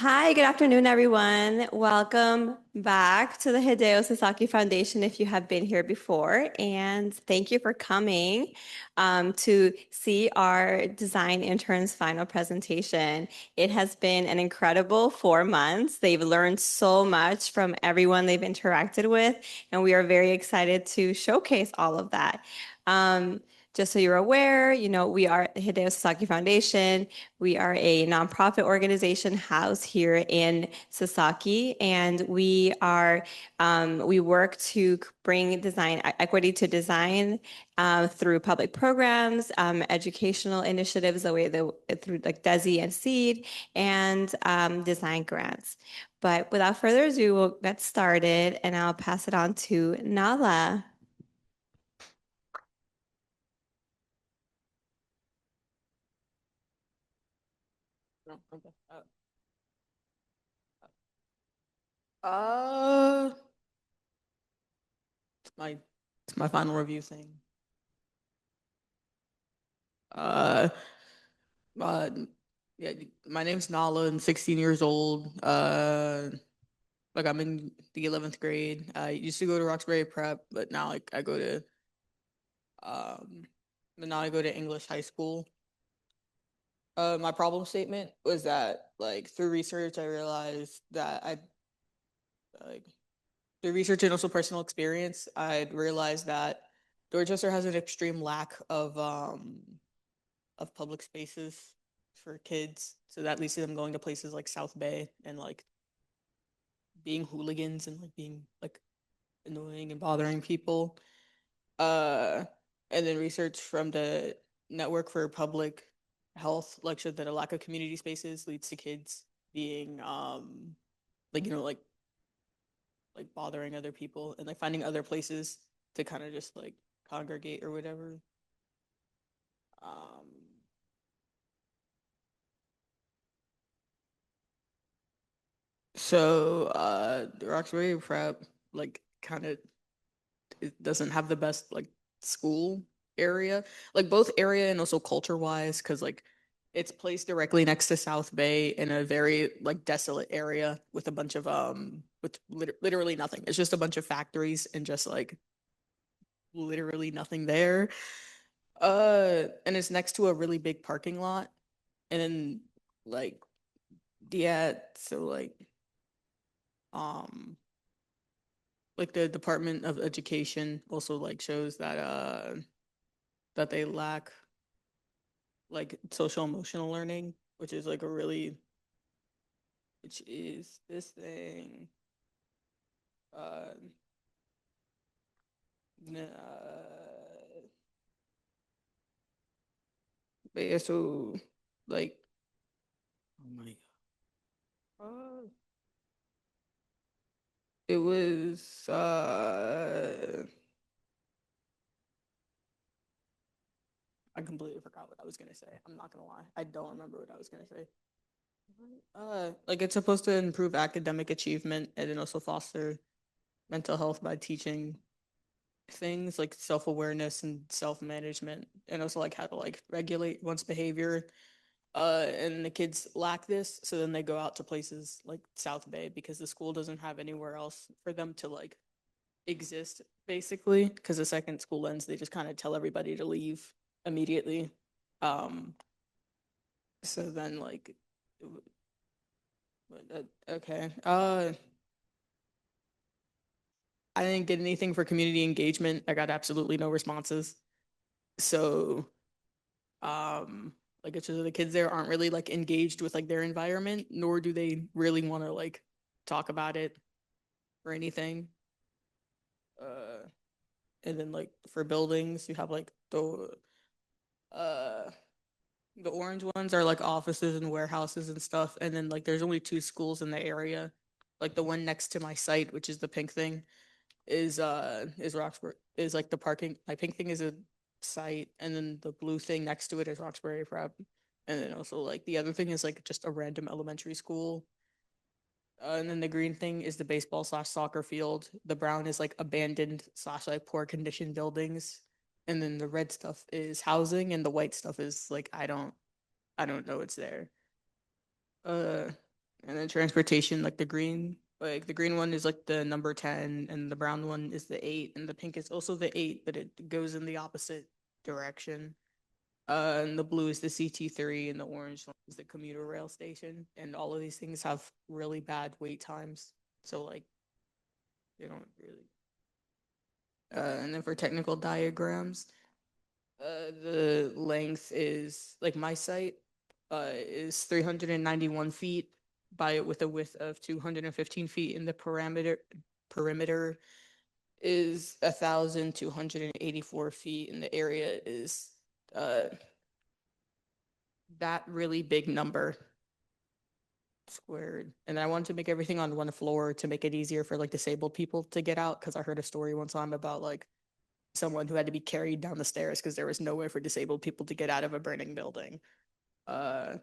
Hi, good afternoon, everyone. Welcome back to the Hideo Sasaki Foundation if you have been here before. And thank you for coming to see our design interns final presentation. It has been an incredible 4 months. They've learned so much from everyone they've interacted with, and we are very excited to showcase all of that. Um, just so you're aware, we are the Hideo Sasaki Foundation. We are a nonprofit organization housed here in Sasaki, and we work to bring design equity to design through public programs, educational initiatives, through like DESI and SEED, and design grants. But without further ado, we'll get started, and I'll pass it on to Nala. No, okay. Uh, it's my final review thing. Uh, uh, yeah, my name's Nala. I'm 16 years old. Like I'm in the 11th grade. I used to go to Roxbury Prep, but now um, now I go to English high school. My problem statement was that like through research, I realized that like through research and also personal experience, I'd realized that Dorchester has an extreme lack of public spaces for kids. So that leads to them going to places like South Bay and like being hooligans and like being like annoying and bothering people. Uh and then research from the Network for Public Health like showed that a lack of community spaces leads to kids being like like bothering other people and like finding other places to kind of just like congregate or whatever. Um, the Roxbury Prep like kind of it doesn't have the best like school area, like both area and also culture wise, because like it's placed directly next to South Bay in a very like desolate area with a bunch of with literally nothing. It's just a bunch of factories and just like literally nothing there. And it's next to a really big parking lot. And then like yeah, so um like the Department of Education also like shows that they lack like social emotional learning, which is like a really which is this thing. Uh, but yeah, so like oh my god. It was I completely forgot what I was gonna say. I'm not gonna lie. I don't remember what I was gonna say. Like it's supposed to improve academic achievement and then also foster mental health by teaching things like self-awareness and self-management and also like how to like regulate one's behavior. And the kids lack this, so then they go out to places like South Bay because the school doesn't have anywhere else for them to like exist basically because the second school ends they just kind of tell everybody to leave immediately. So then like okay. I didn't get anything for community engagement. I got absolutely no responses. So, like it's just the kids there aren't really like engaged with like their environment, nor do they really want to like talk about it or anything. Uh, and then like for buildings, you have like uh the orange ones are like offices and warehouses and stuff, and then like there's only two schools in the area. Like the one next to my site, which is the pink thing, is Roxbury is like the parking. My pink thing is a site, and then the blue thing next to it is Roxbury Prep, and then also like the other thing is like just a random elementary school. And then the green thing is the baseball slash soccer field. The brown is like abandoned slash like poor condition buildings, and then the red stuff is housing, and the white stuff is like I don't know it's there. Uh, And then transportation, like the green one is like the number 10, and the brown one is the 8, and the pink is also the 8, but it goes in the opposite direction. And the blue is the CT3, and the orange one is the commuter rail station. And all of these things have really bad wait times. So like they don't really. And then for technical diagrams, the length is like my site is 391 feet by with a width of 215 feet, and the perimeter is 1,284 feet, and the area is uh that really big number squared. And I wanted to make everything on one floor to make it easier for like disabled people to get out, because I heard a story one time about like someone who had to be carried down the stairs because there was no way for disabled people to get out of a burning building. Uh,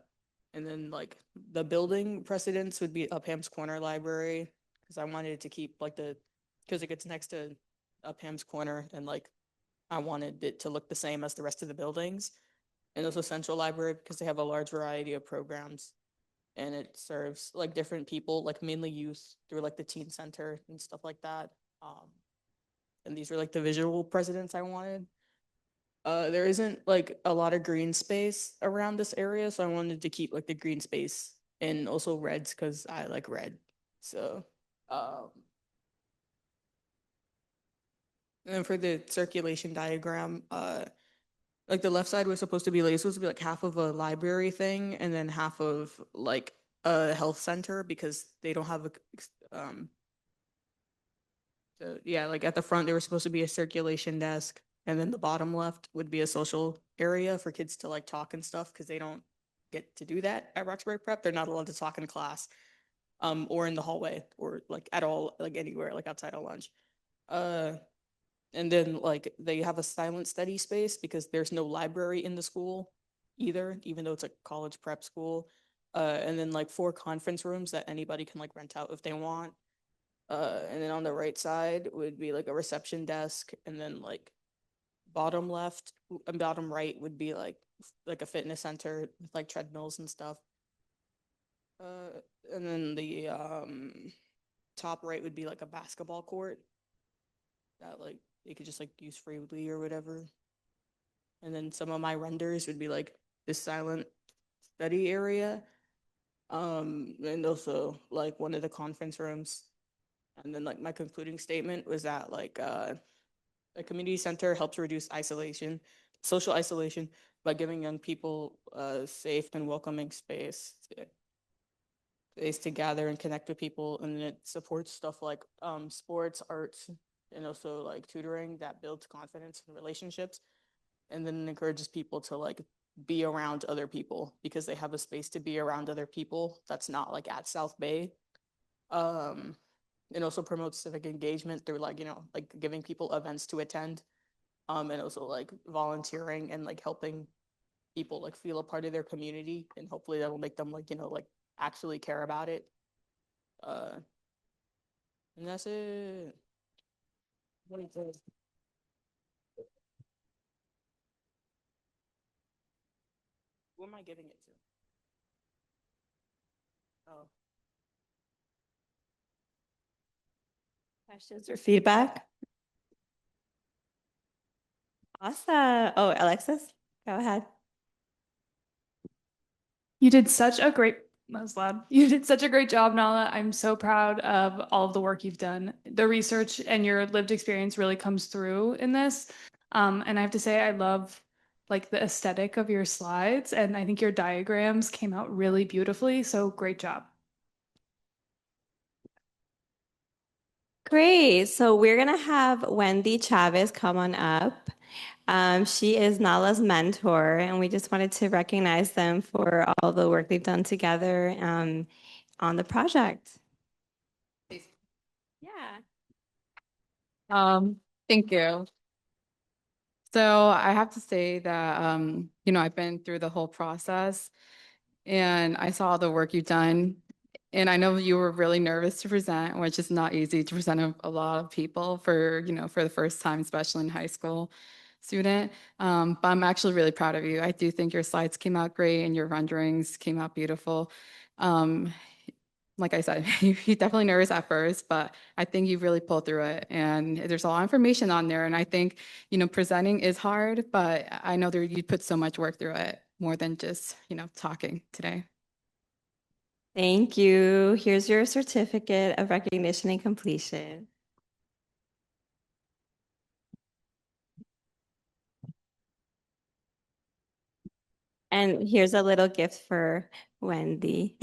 and then like the building precedence would be Upham's Corner Library, because I wanted to keep like because it gets next to Upham's Corner, and like I wanted it to look the same as the rest of the buildings. And also Central Library, because they have a large variety of programs, and it serves like different people, like mainly youth through like the teen center and stuff like that. And these were like the visual precedents I wanted. There isn't like a lot of green space around this area, so I wanted to keep like the green space and also reds because I like red. So, um, and then for the circulation diagram, like the left side was supposed to be like half of a library thing, and then half of like a health center, because they don't have a so yeah, like at the front there was supposed to be a circulation desk, and then the bottom left would be a social area for kids to like talk and stuff, because they don't get to do that at Roxbury Prep. They're not allowed to talk in class, or in the hallway, or like at all, like anywhere, like outside of lunch. Uh, and then like they have a silent study space because there's no library in the school either, even though it's a college prep school. And then like 4 conference rooms that anybody can like rent out if they want. And then on the right side would be like a reception desk, and then like bottom left and bottom right would be like a fitness center with like treadmills and stuff. Uh, and then the top right would be like a basketball court that like they could just like use freely or whatever. And then some of my renders would be like this silent study area, and also like one of the conference rooms. And then like my concluding statement was that like a community center helps reduce social isolation, by giving young people a safe and welcoming space to gather and connect with people. And it supports stuff like sports, arts, and also like tutoring that builds confidence and relationships. And then it encourages people to like be around other people because they have a space to be around other people that's not like at South Bay. Um, and also promotes civic engagement through like, like giving people events to attend, and also like volunteering and like helping people like feel a part of their community, and hopefully that'll make them like, like actually care about it. Uh, and that's it. What is it? Who am I giving it to? Oh, Questions or feedback? Awesome. Oh, Alexis, go ahead. You did such a great, that was loud. You did such a great job, Nala. I'm so proud of all of the work you've done. The research and your lived experience really comes through in this. And I have to say, I love like the aesthetic of your slides, and I think your diagrams came out really beautifully. So great job. Great. So we're gonna have Wendy Chavez come on up. She is Nala's mentor, and we just wanted to recognize them for all the work they've done together on the project. Yeah. Um, Thank you. So I have to say that, I've been through the whole process and I saw the work you've done. And I know you were really nervous to present, which is not easy to present a lot of people for the first time, especially in high school student. But I'm actually really proud of you. I do think your slides came out great and your renderings came out beautiful. Um, like I said, you're definitely nervous at first, but I think you really pull through it. And there's a lot of information on there. And I think, presenting is hard, but I know that you put so much work through it, more than just, talking today. Thank you. Here's your certificate of recognition and completion. And here's a little gift for Wendy.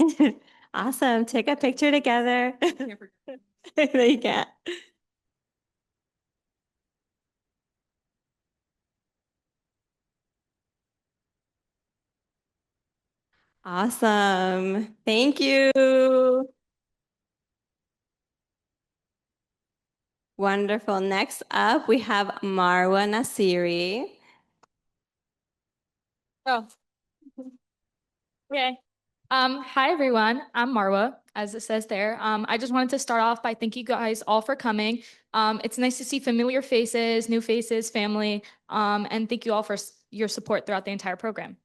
Awesome. Take a picture together. No, you can't. Awesome. Thank you. Wonderful. Next up, we have Marwa Nasiri. Oh, okay. Hi everyone. I'm Marwa, as it says there. I just wanted to start off by thanking you guys all for coming. It's nice to see familiar faces, new faces, family, and thank you all for your support throughout the entire program.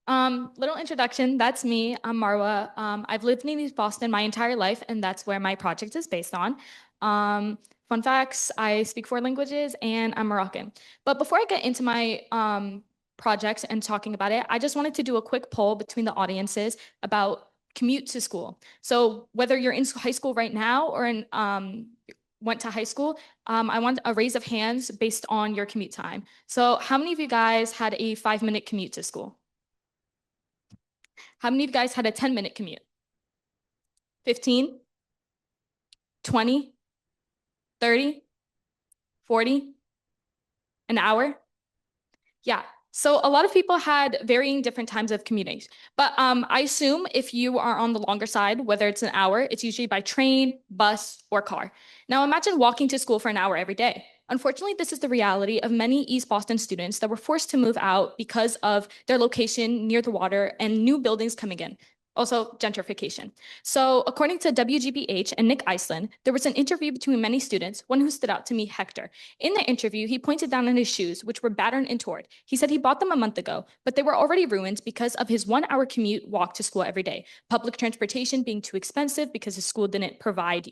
Little introduction, that's me. I'm Marwa. I've lived in East Boston my entire life, and that's where my project is based on. Fun facts, I speak 4 languages and I'm Moroccan. But before I get into my projects and talking about it, I just wanted to do a quick poll between the audiences about commute to school. So whether you're in high school right now or went to high school, I want a raise of hands based on your commute time. So how many of you guys had a 5-minute commute to school? How many of you guys had a 10-minute commute? 15? 20? 30? 40? An hour? Yeah. So a lot of people had varying different times of commuting. But I assume if you are on the longer side, whether it's an hour, it's usually by train, bus, or car. Now imagine walking to school for an hour every day. Unfortunately, this is the reality of many East Boston students that were forced to move out because of their location near the water and new buildings coming in. Also, gentrification. So according to WGBH and Nick Iceland, there was an interview between many students, one who stood out to me, Hector. In the interview, he pointed down on his shoes, which were battered and torn. He said he bought them a month ago, but they were already ruined because of his 1-hour commute walk to school every day. Public transportation being too expensive because his school didn't provide,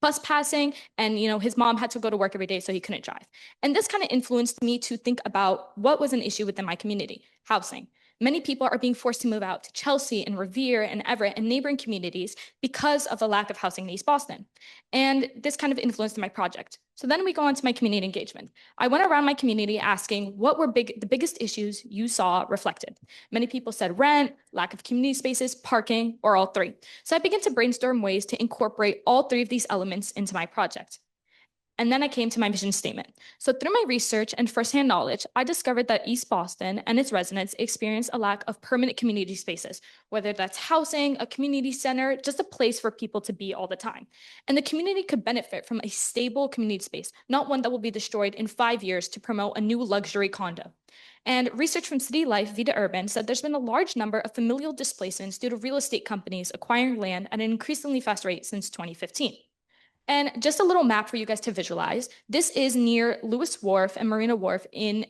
bus passing, and, his mom had to go to work every day, so he couldn't drive. And this kind of influenced me to think about what was an issue within my community: housing. Many people are being forced to move out to Chelsea and Revere and Everett and neighboring communities because of the lack of housing in East Boston. And this kind of influenced my project. So then we go on to my community engagement. I went around my community asking what were the biggest issues you saw reflected. Many people said rent, lack of community spaces, parking, or all three. So I began to brainstorm ways to incorporate all 3 of these elements into my project. And then I came to my mission statement. So through my research and firsthand knowledge, I discovered that East Boston and its residents experience a lack of permanent community spaces, whether that's housing, a community center, just a place for people to be all the time. And the community could benefit from a stable community space, not one that will be destroyed in 5 years to promote a new luxury condo. And research from City Life Vita Urban said there's been a large number of familial displacements due to real estate companies acquiring land at an increasingly fast rate since 2015. And just a little map for you guys to visualize. This is near Lewis Wharf and Marina Wharf in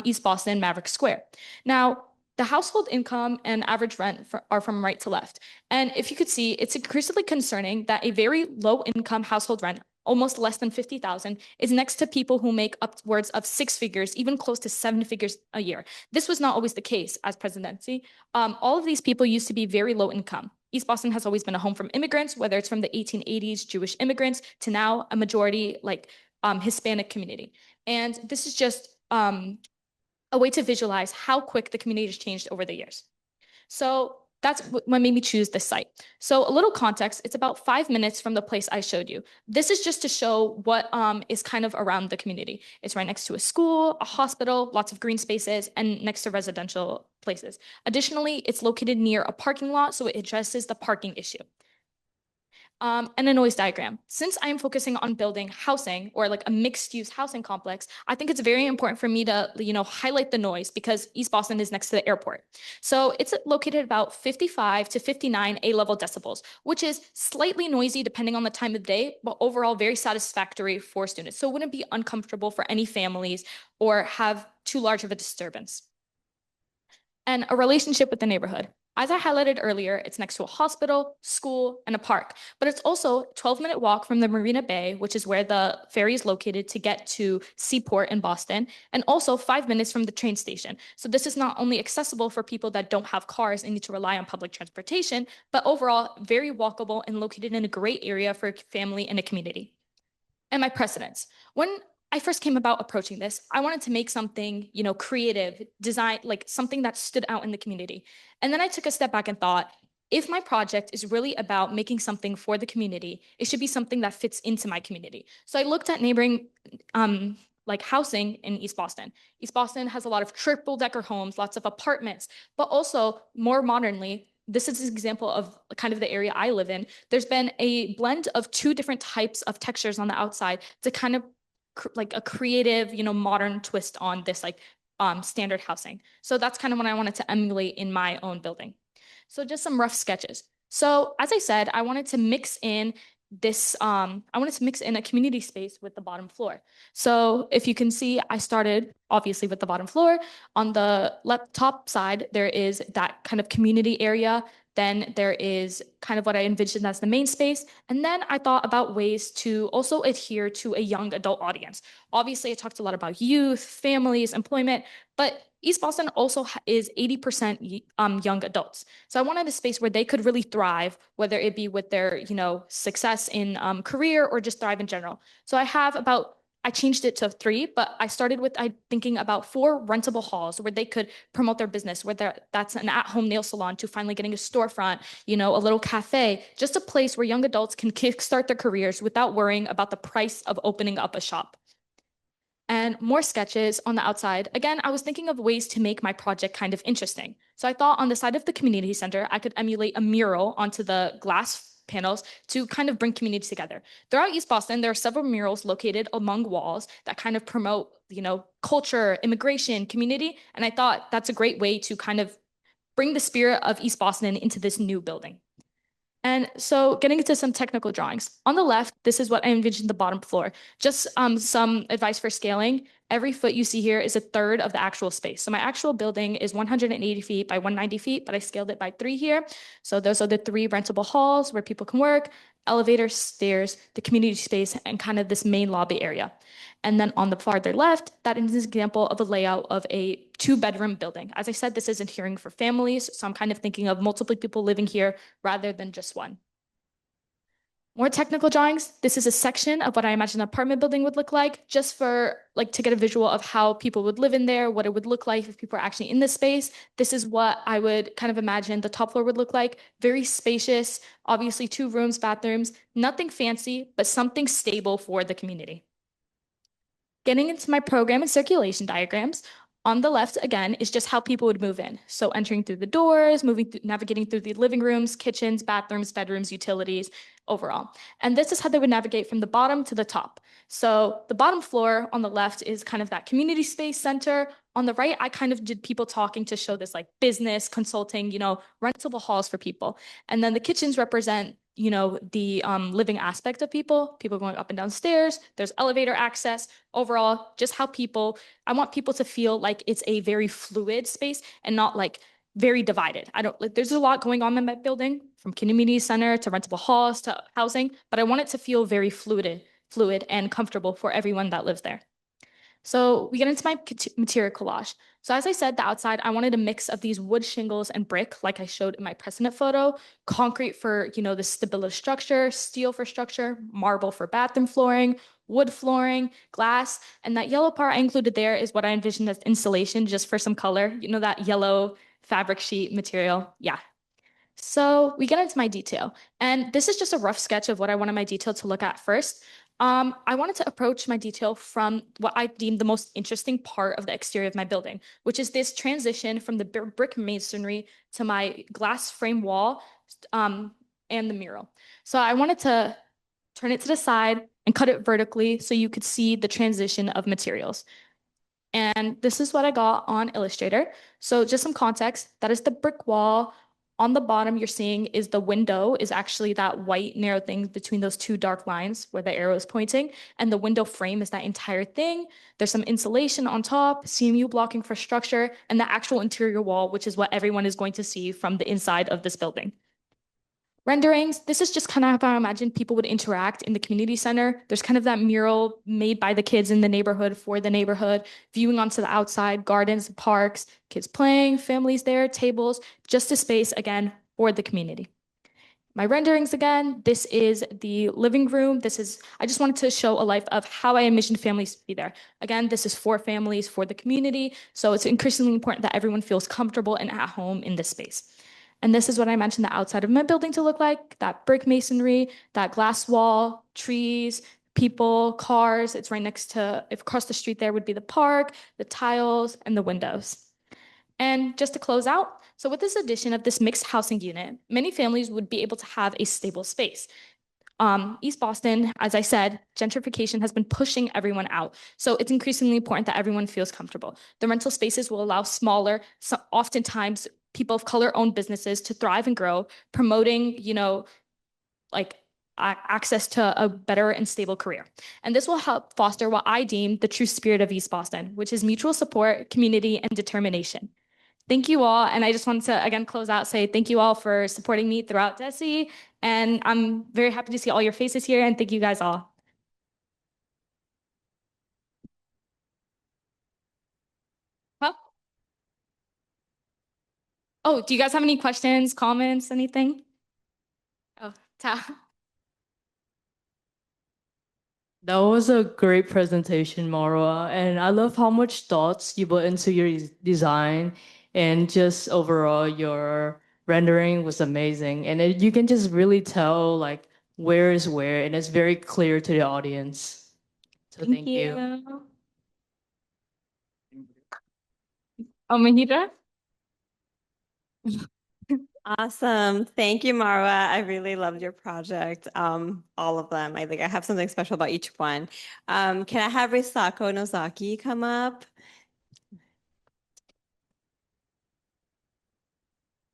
East Boston, Maverick Square. Now, the household income and average rent are from right to left. And if you could see, it's increasingly concerning that a very low income household rent, almost less than 50,000, is next to people who make upwards of 6 figures, even close to 7 figures a year. This was not always the case as presidency. All of these people used to be very low income. East Boston has always been a home from immigrants, whether it's from the 1880s, Jewish immigrants, to now a majority Hispanic community. And this is just a way to visualize how quick the community has changed over the years. So that's what made me choose this site. So a little context, it's about 5 minutes from the place I showed you. This is just to show what is kind of around the community. It's right next to a school, a hospital, lots of green spaces, and next to residential places. Additionally, it's located near a parking lot, so it addresses the parking issue. And a noise diagram. Since I'm focusing on building housing or like a mixed use housing complex, I think it's very important for me to, highlight the noise because East Boston is next to the airport. So it's located about 55 to 59 A-level decibels, which is slightly noisy depending on the time of day, but overall very satisfactory for students. So it wouldn't be uncomfortable for any families or have too large of a disturbance. And a relationship with the neighborhood. As I highlighted earlier, it's next to a hospital, school, and a park, but it's also a 12-minute walk from the Marina Bay, which is where the ferry is located to get to Seaport in Boston, and also 5 minutes from the train station. So this is not only accessible for people that don't have cars and need to rely on public transportation, but overall very walkable and located in a great area for a family and a community. And my precedents. When I first came about approaching this, I wanted to make something, creative, design, like something that stood out in the community. And then I took a step back and thought, if my project is really about making something for the community, it should be something that fits into my community. So I looked at neighboring like housing in East Boston. East Boston has a lot of triple-decker homes, lots of apartments, but also more modernly, this is an example of kind of the area I live in. There's been a blend of two different types of textures on the outside to kind of like a creative, modern twist on this like standard housing. So that's kind of what I wanted to emulate in my own building. So just some rough sketches. So as I said, I wanted to mix in a community space with the bottom floor. So if you can see, I started obviously with the bottom floor. On the left top side, there is that kind of community area. Then there is kind of what I envisioned as the main space. And then I thought about ways to also adhere to a young adult audience. Obviously, I talked a lot about youth, families, employment, but East Boston also is 80% young adults. So I wanted a space where they could really thrive, whether it be with their, success in career or just thrive in general. So I changed it to 3, but I started with thinking about 4 rentable halls where they could promote their business, whether that's an at-home nail salon to finally getting a storefront, a little cafe, just a place where young adults can kickstart their careers without worrying about the price of opening up a shop. And more sketches on the outside. Again, I was thinking of ways to make my project kind of interesting. So I thought on the side of the community center, I could emulate a mural onto the glass panels to kind of bring communities together. Throughout East Boston, there are several murals located among walls that kind of promote, culture, immigration, community. And I thought that's a great way to kind of bring the spirit of East Boston into this new building. And so getting into some technical drawings. On the left, this is what I envisioned the bottom floor. Just some advice for scaling. Every foot you see here is a third of the actual space. So my actual building is 180 feet by 190 feet, but I scaled it by 3 here. So those are the 3 rentable halls where people can work, elevators, stairs, the community space, and kind of this main lobby area. And then on the farther left, that is an example of a layout of a 2-bedroom building. As I said, this is adhering for families, so I'm kind of thinking of multiple people living here rather than just one. More technical drawings. This is a section of what I imagine an apartment building would look like, just for to get a visual of how people would live in there, what it would look like if people are actually in this space. This is what I would kind of imagine the top floor would look like. Very spacious, obviously 2 rooms, bathrooms, nothing fancy, but something stable for the community. Getting into my program and circulation diagrams, on the left, again, is just how people would move in. So entering through the doors, navigating through the living rooms, kitchens, bathrooms, bedrooms, utilities, overall. And this is how they would navigate from the bottom to the top. So the bottom floor on the left is kind of that community space center. On the right, I kind of did people talking to show this like business, consulting, rentable halls for people. And then the kitchens represent the living aspect of people going up and down stairs. There's elevator access. Overall, just how I want people to feel like it's a very fluid space and not like very divided. There's a lot going on in my building, from community center to rentable halls to housing, but I want it to feel very fluid and comfortable for everyone that lives there. So we get into my material collage. So as I said, the outside, I wanted a mix of these wood shingles and brick, like I showed in my precedent photo, concrete for, the stability structure, steel for structure, marble for bathroom flooring, wood flooring, glass, and that yellow part I included there is what I envisioned as insulation, just for some color, that yellow fabric sheet material. Yeah. So we get into my detail, and this is just a rough sketch of what I wanted my detail to look at first. I wanted to approach my detail from what I deemed the most interesting part of the exterior of my building, which is this transition from the brick masonry to my glass frame wall and the mural. So I wanted to turn it to the side and cut it vertically so you could see the transition of materials. And this is what I got on Illustrator. So just some context, that is the brick wall On the bottom, you're seeing is the window is actually that white narrow thing between those two dark lines where the arrow is pointing. And the window frame is that entire thing. There's some insulation on top, CMU blocking for structure, and the actual interior wall, which is what everyone is going to see from the inside of this building. Renderings, this is just kind of how I imagine people would interact in the community center. There's kind of that mural made by the kids in the neighborhood for the neighborhood, viewing onto the outside, gardens, parks, kids playing, families there, tables, just a space, again, for the community. My renderings again, this is the living room. I just wanted to show a life of how I envision families to be there. Again, this is for families, for the community. So it's increasingly important that everyone feels comfortable and at home in this space. And this is what I mentioned the outside of my building to look like, that brick masonry, that glass wall, trees, people, cars. It's right next to, if across the street there would be the park, the tiles, and the windows. And just to close out, so with this addition of this mixed housing unit, many families would be able to have a stable space. East Boston, as I said, gentrification has been pushing everyone out. So it's increasingly important that everyone feels comfortable. The rental spaces will allow smaller, oftentimes people of color-owned businesses to thrive and grow, promoting, access to a better and stable career. And this will help foster what I deem the true spirit of East Boston, which is mutual support, community, and determination. Thank you all. And I just wanted to, again, close out, say thank you all for supporting me throughout DESI. And I'm very happy to see all your faces here, and thank you guys all. Huh? Oh, do you guys have any questions, comments, anything? Oh, Ta. That was a great presentation, Marwa, and I love how much thoughts you put into your design, and just overall your rendering was amazing. And you can just really tell like where is where, and it's very clear to the audience. So thank you. Oh, Mahidra? Awesome. Thank you, Marwa. I really loved your project. All of them. I think I have something special about each one. Can I have Risako Nozaki come up?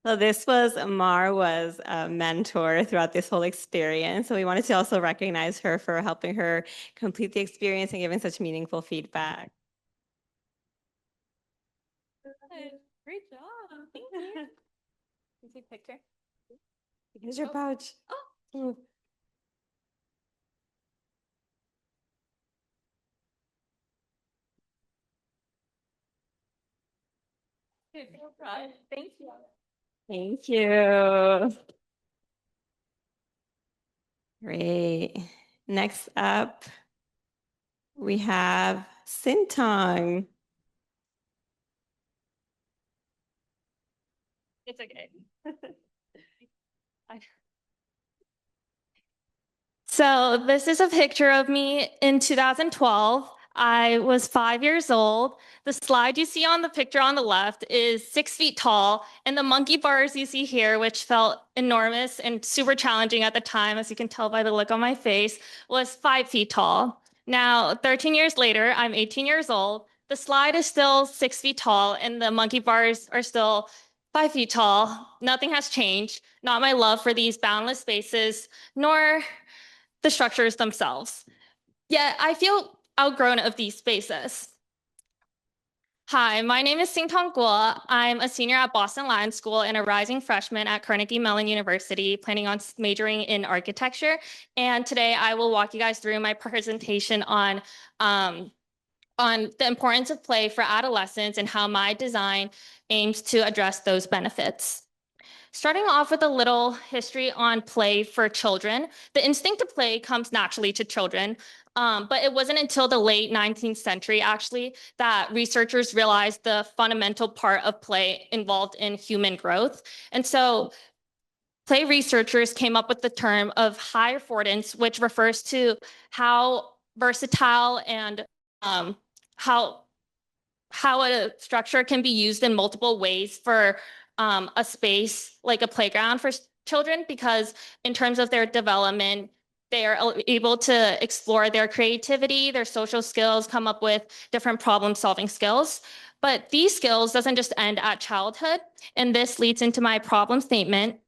So this was Marwa's mentor throughout this whole experience. So we wanted to also recognize her for helping her complete the experience and giving such meaningful feedback. Great job. Thank you. Can you take a picture? Here's your pouch. Oh. Thank you. Thank you. Great. Next up, we have Sintong. It's okay. So this is a picture of me in 2012. I was 5 years old. The slide you see on the picture on the left is 6 feet tall, and the monkey bars you see here, which felt enormous and super challenging at the time, as you can tell by the look on my face, was 5 feet tall. Now, 13 years later, I'm 18 years old. The slide is still 6 feet tall, and the monkey bars are still 5 feet tall. Nothing has changed, not my love for these boundless spaces, nor the structures themselves. Yet I feel outgrown of these spaces. Hi, my name is Singtong Guo. I'm a senior at Boston Latin School and a rising freshman at Carnegie Mellon University, planning on majoring in architecture. And today I will walk you guys through my presentation on the importance of play for adolescents and how my design aims to address those benefits. Starting off with a little history on play for children. The instinct to play comes naturally to children, but it wasn't until the late 19th century, actually, that researchers realized the fundamental part of play involved in human growth. And so play researchers came up with the term of high affordance, which refers to how versatile and how a structure can be used in multiple ways for a space like a playground for children, because in terms of their development, they are able to explore their creativity, their social skills, come up with different problem-solving skills. But these skills doesn't just end at childhood, and this leads into my problem statement.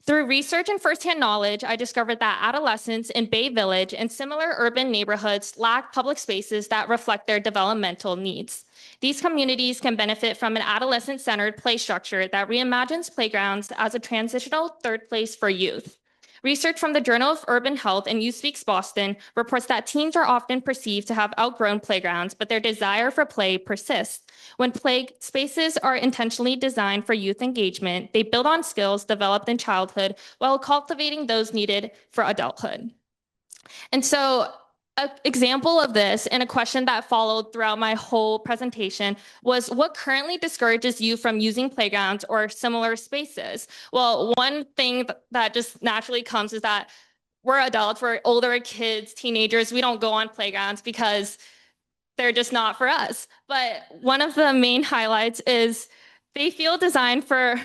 Through research and firsthand knowledge, I discovered that adolescents in Bay Village and similar urban neighborhoods lack public spaces that reflect their developmental needs. These communities can benefit from an adolescent-centered play structure that reimagines playgrounds as a transitional third place for youth. Research from the Journal of Urban Health and Youth Speaks Boston reports that teens are often perceived to have outgrown playgrounds, but their desire for play persists. When play spaces are intentionally designed for youth engagement, they build on skills developed in childhood while cultivating those needed for adulthood. And so, an example of this and a question that followed throughout my whole presentation was, what currently discourages you from using playgrounds or similar spaces? Well, one thing that just naturally comes is that we're adults, we're older kids, teenagers, we don't go on playgrounds because they're just not for us. But one of the main highlights is they feel designed for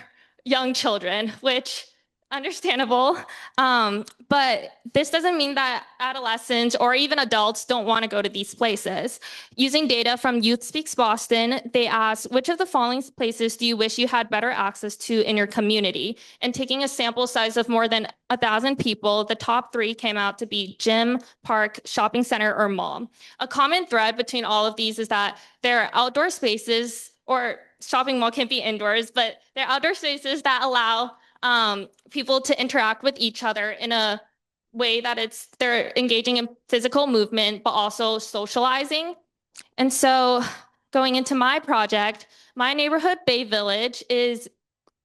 young children, which understandable. But this doesn't mean that adolescents or even adults don't want to go to these places. Using data from Youth Speaks Boston, they asked, which of the following places do you wish you had better access to in your community? And taking a sample size of more than 1,000 people, the top 3 came out to be gym, park, shopping center, or mall. A common thread between all of these is that they're outdoor spaces, or shopping mall can be indoors, but they're outdoor spaces that allow people to interact with each other in a way that they're engaging in physical movement, but also socializing. And so going into my project, my neighborhood, Bay Village, is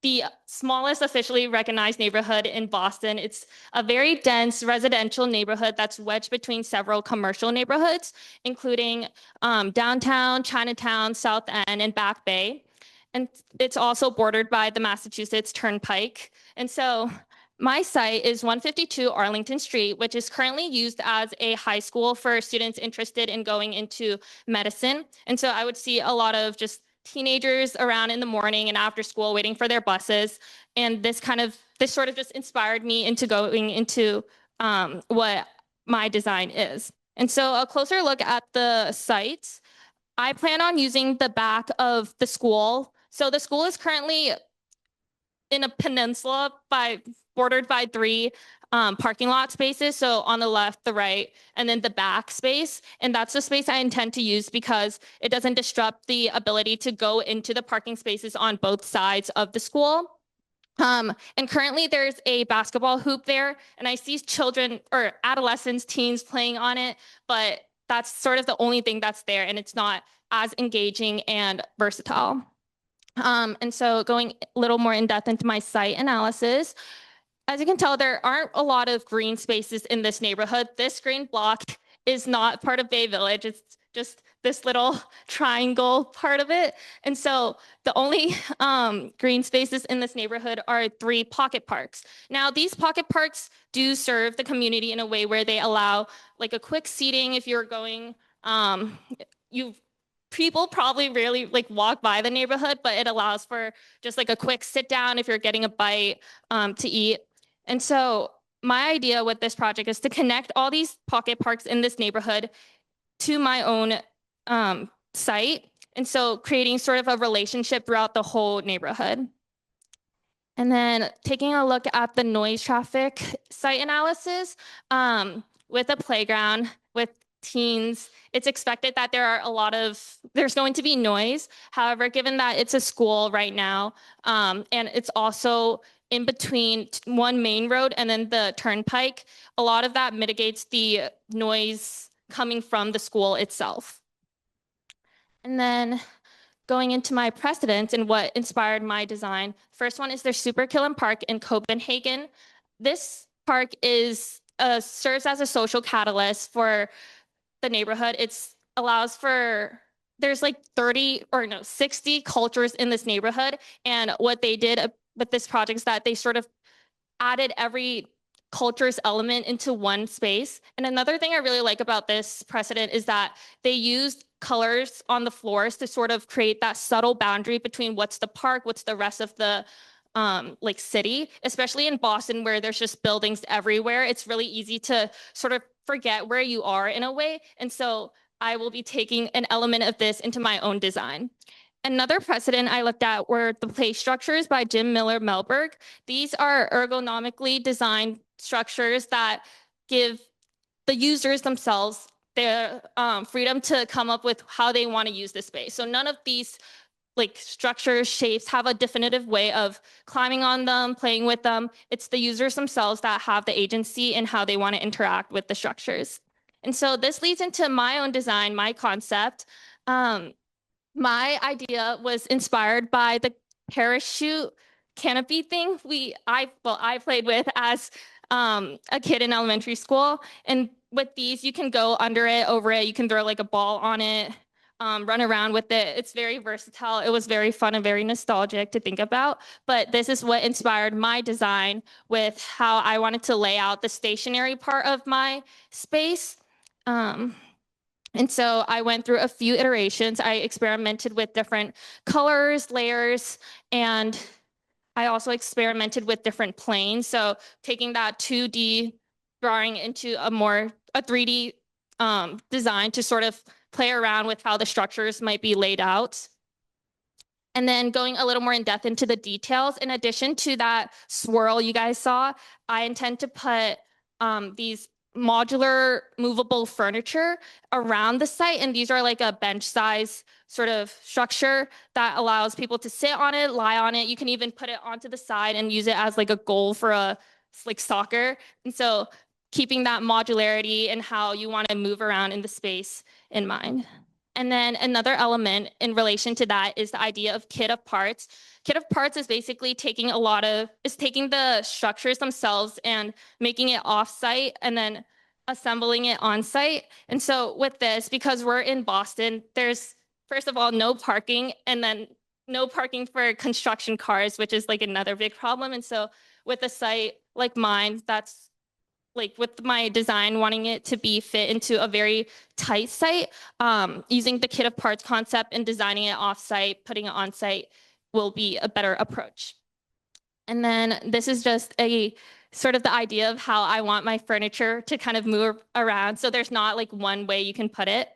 the smallest officially recognized neighborhood in Boston. It's a very dense residential neighborhood that's wedged between several commercial neighborhoods, including downtown, Chinatown, South End, and Back Bay. And it's also bordered by the Massachusetts Turnpike. And so my site is 152 Arlington Street, which is currently used as a high school for students interested in going into medicine. And so I would see a lot of just teenagers around in the morning and after school waiting for their buses. And this sort of just inspired me into going into what my design is. And so a closer look at the site, I plan on using the back of the school. So the school is currently in a peninsula bordered by 3 parking lot spaces. So on the left, the right, and then the back space. And that's the space I intend to use because it doesn't disrupt the ability to go into the parking spaces on both sides of the school. And currently there's a basketball hoop there, and I see children or adolescents, teens playing on it, but that's sort of the only thing that's there, and it's not as engaging and versatile. And so going a little more in depth into my site analysis, as you can tell, there aren't a lot of green spaces in this neighborhood. This green block is not part of Bay Village. It's just this little triangle part of it. And so the only green spaces in this neighborhood are 3 pocket parks. Now, these pocket parks do serve the community in a way where they allow like a quick seating if you're going, people probably rarely like walk by the neighborhood, but it allows for just like a quick sit down if you're getting a bite to eat. And so my idea with this project is to connect all these pocket parks in this neighborhood to my own site. And so creating sort of a relationship throughout the whole neighborhood. And then taking a look at the noise traffic site analysis with a playground, with teens, it's expected that there's going to be noise. However, given that it's a school right now, and it's also in between one main road and then the turnpike, a lot of that mitigates the noise coming from the school itself. And then going into my precedents and what inspired my design, first one is their Superkillen Park in Copenhagen. This park serves as a social catalyst for the neighborhood. There's like 60 cultures in this neighborhood. And what they did with this project is that they sort of added every culture's element into one space. And another thing I really like about this precedent is that they used colors on the floors to sort of create that subtle boundary between what's the park, what's the rest of the city, especially in Boston where there's just buildings everywhere. It's really easy to sort of forget where you are in a way. And so I will be taking an element of this into my own design. Another precedent I looked at were the play structures by Jim Miller Melberg. These are ergonomically designed structures that give the users themselves their freedom to come up with how they want to use the space. So none of these like structures, shapes have a definitive way of climbing on them, playing with them. It's the users themselves that have the agency in how they want to interact with the structures. And so this leads into my own design, my concept. My idea was inspired by the parachute canopy thing I played with as a kid in elementary school. And with these, you can go under it, over it. You can throw like a ball on it, run around with it. It's very versatile. It was very fun and very nostalgic to think about. But this is what inspired my design with how I wanted to lay out the stationary part of my space. And so I went through a few iterations. I experimented with different colors, layers, and I also experimented with different planes. So taking that 2D drawing into a 3D design to sort of play around with how the structures might be laid out. And then going a little more in depth into the details. In addition to that swirl you guys saw, I intend to put these modular movable furniture around the site. And these are like a bench size sort of structure that allows people to sit on it, lie on it. You can even put it onto the side and use it as like a goal for like soccer. And so keeping that modularity and how you want to move around in the space in mind. And then another element in relation to that is the idea of kit of parts. Kit of parts is basically taking the structures themselves and making it off-site and then assembling it on-site. And so with this, because we're in Boston, there's first of all no parking, and then no parking for construction cars, which is like another big problem. And so with a site like mine, that's like with my design, wanting it to be fit into a very tight site, using the kit of parts concept and designing it off-site, putting it on-site will be a better approach. And then this is just a sort of the idea of how I want my furniture to kind of move around. So there's not like one way you can put it.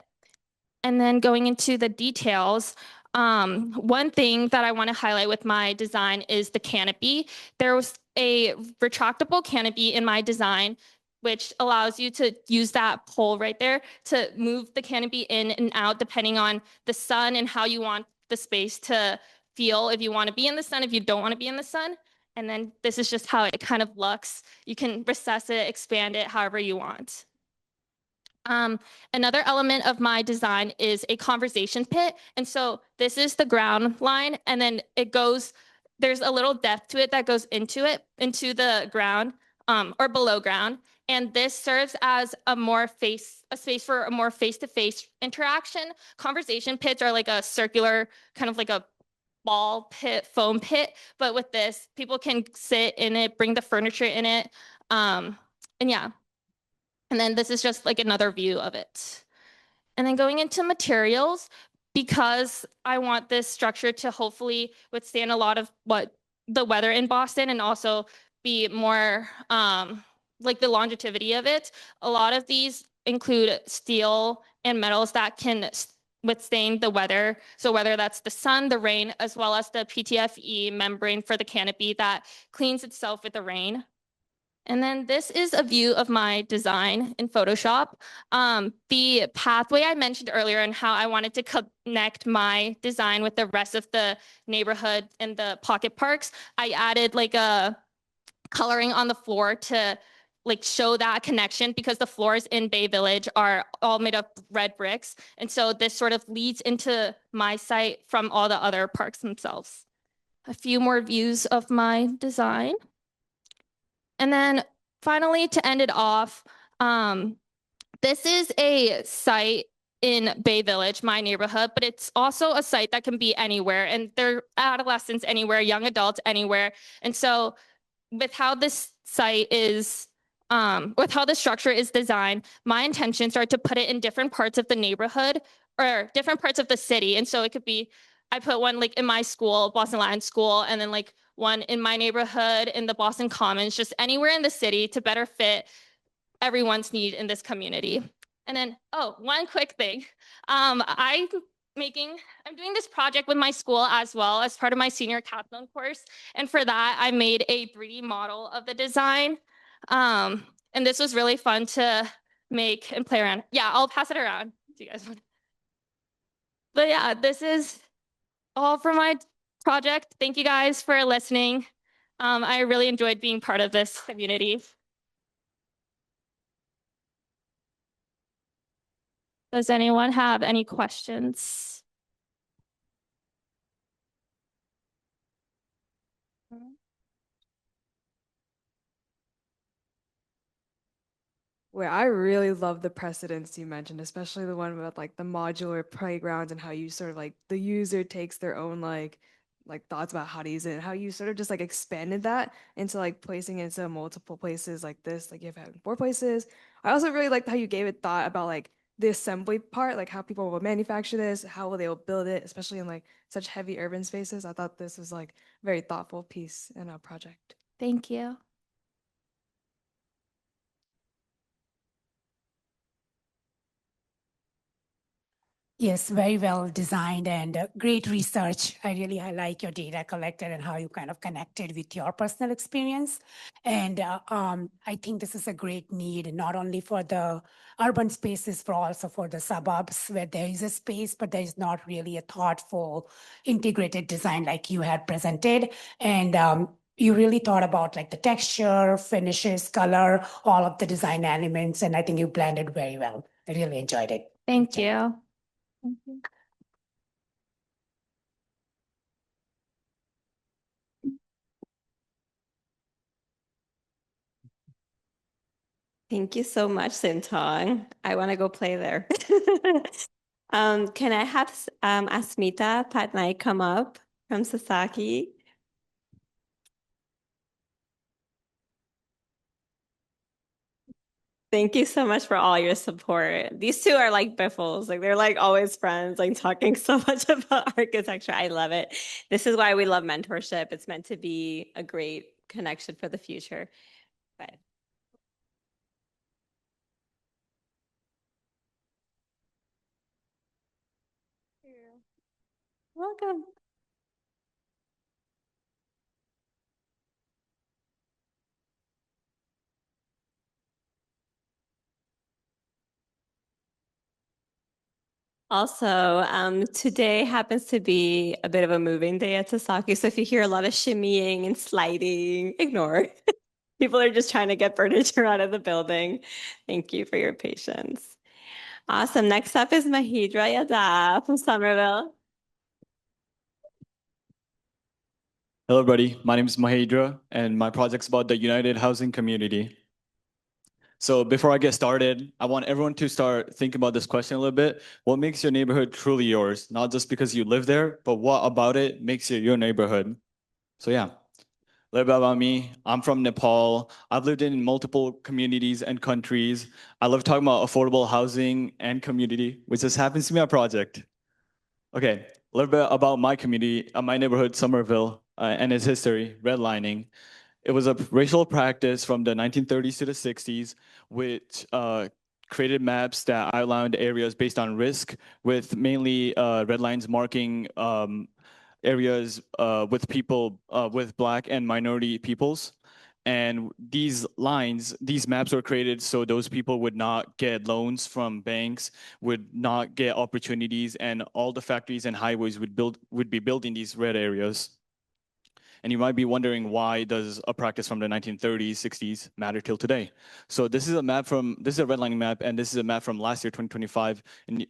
And then going into the details, one thing that I want to highlight with my design is the canopy. There was a retractable canopy in my design, which allows you to use that pole right there to move the canopy in and out depending on the sun and how you want the space to feel. If you want to be in the sun, if you don't want to be in the sun. And then this is just how it kind of looks. You can recess it, expand it, however you want. Another element of my design is a conversation pit. And so this is the ground line, and then there's a little depth to it that goes into the ground, or below ground. And this serves as a space for a more face-to-face interaction. Conversation pits are like a circular, kind of like a ball pit, foam pit. But with this, people can sit in it, bring the furniture in it. And yeah. And then this is just like another view of it. And then going into materials, because I want this structure to hopefully withstand a lot of the weather in Boston and also be more like the longevity of it. A lot of these include steel and metals that can withstand the weather. So whether that's the sun, the rain, as well as the PTFE membrane for the canopy that cleans itself with the rain. And then this is a view of my design in Photoshop. The pathway I mentioned earlier and how I wanted to connect my design with the rest of the neighborhood and the pocket parks, I added like a coloring on the floor to like show that connection, because the floors in Bay Village are all made of red bricks. And so this sort of leads into my site from all the other parks themselves. A few more views of my design. And then finally, to end it off, this is a site in Bay Village, my neighborhood, but it's also a site that can be anywhere, and they're adolescents anywhere, young adults anywhere. And so with how this site is, with how the structure is designed, my intentions are to put it in different parts of the neighborhood or different parts of the city. And so it could be, I put one like in my school, Boston Latin School, and then like one in my neighborhood in the Boston Commons, just anywhere in the city to better fit everyone's need in this community. And then, one quick thing. I I'm doing this project with my school as well as part of my senior capstone course. And for that, I made a 3D model of the design. And this was really fun to make and play around. Yeah, I'll pass it around. Do you guys want? But yeah, this is all for my project. Thank you guys for listening. I really enjoyed being part of this community. Does anyone have any questions? Where I really love the precedents you mentioned, especially the one with like the modular playgrounds and how you sort of like the user takes their own like thoughts about how to use it and how you sort of just like expanded that into like placing it into multiple places like this, like you've had 4 places. I also really liked how you gave it thought about like the assembly part, like how people will manufacture this, how will they will build it, especially in like such heavy urban spaces. I thought this was like a very thoughtful piece in a project. Thank you. Yes, very well designed and great research. I like your data collected and how you kind of connected with your personal experience. And I think this is a great need, not only for the urban spaces, but also for the suburbs where there is a space, but there is not really a thoughtful integrated design like you had presented. And you really thought about like the texture, finishes, color, all of the design elements. And I think you blended very well. I really enjoyed it. Thank you. Thank you so much, Sintong. I want to go play there. Can I have Asmita Patnaik come up from Sasaki? Thank you so much for all your support. These two are like biffles, like they're like always friends, like talking so much about architecture. I love it. This is why we love mentorship. It's meant to be a great connection for the future. But welcome. Also, today happens to be a bit of a moving day at Sasaki. So if you hear a lot of shimmying and sliding, ignore. People are just trying to get furniture out of the building. Thank you for your patience. Awesome. Next up is Mahidra Yadav from Somerville. Hello, everybody. My name is Mahedra, and my project's about the United Housing Community. So before I get started, I want everyone to start thinking about this question a little bit. What makes your neighborhood truly yours? Not just because you live there, but what about it makes it your neighborhood? So yeah, a little bit about me. I'm from Nepal. I've lived in multiple communities and countries. I love talking about affordable housing and community, which just happens to be my project. Okay, a little bit about my community, my neighborhood, Somerville, and its history, redlining. It was a racial practice from the 1930s to the 60s, which created maps that outlined areas based on risk, with mainly red lines marking areas with people with Black and minority peoples. And these lines, these maps were created so those people would not get loans from banks, would not get opportunities, and all the factories and highways would be built in these red areas. And you might be wondering, why does a practice from the 1930s, 60s matter till today? So this is a redlining map, and this is a map from last year, 2025.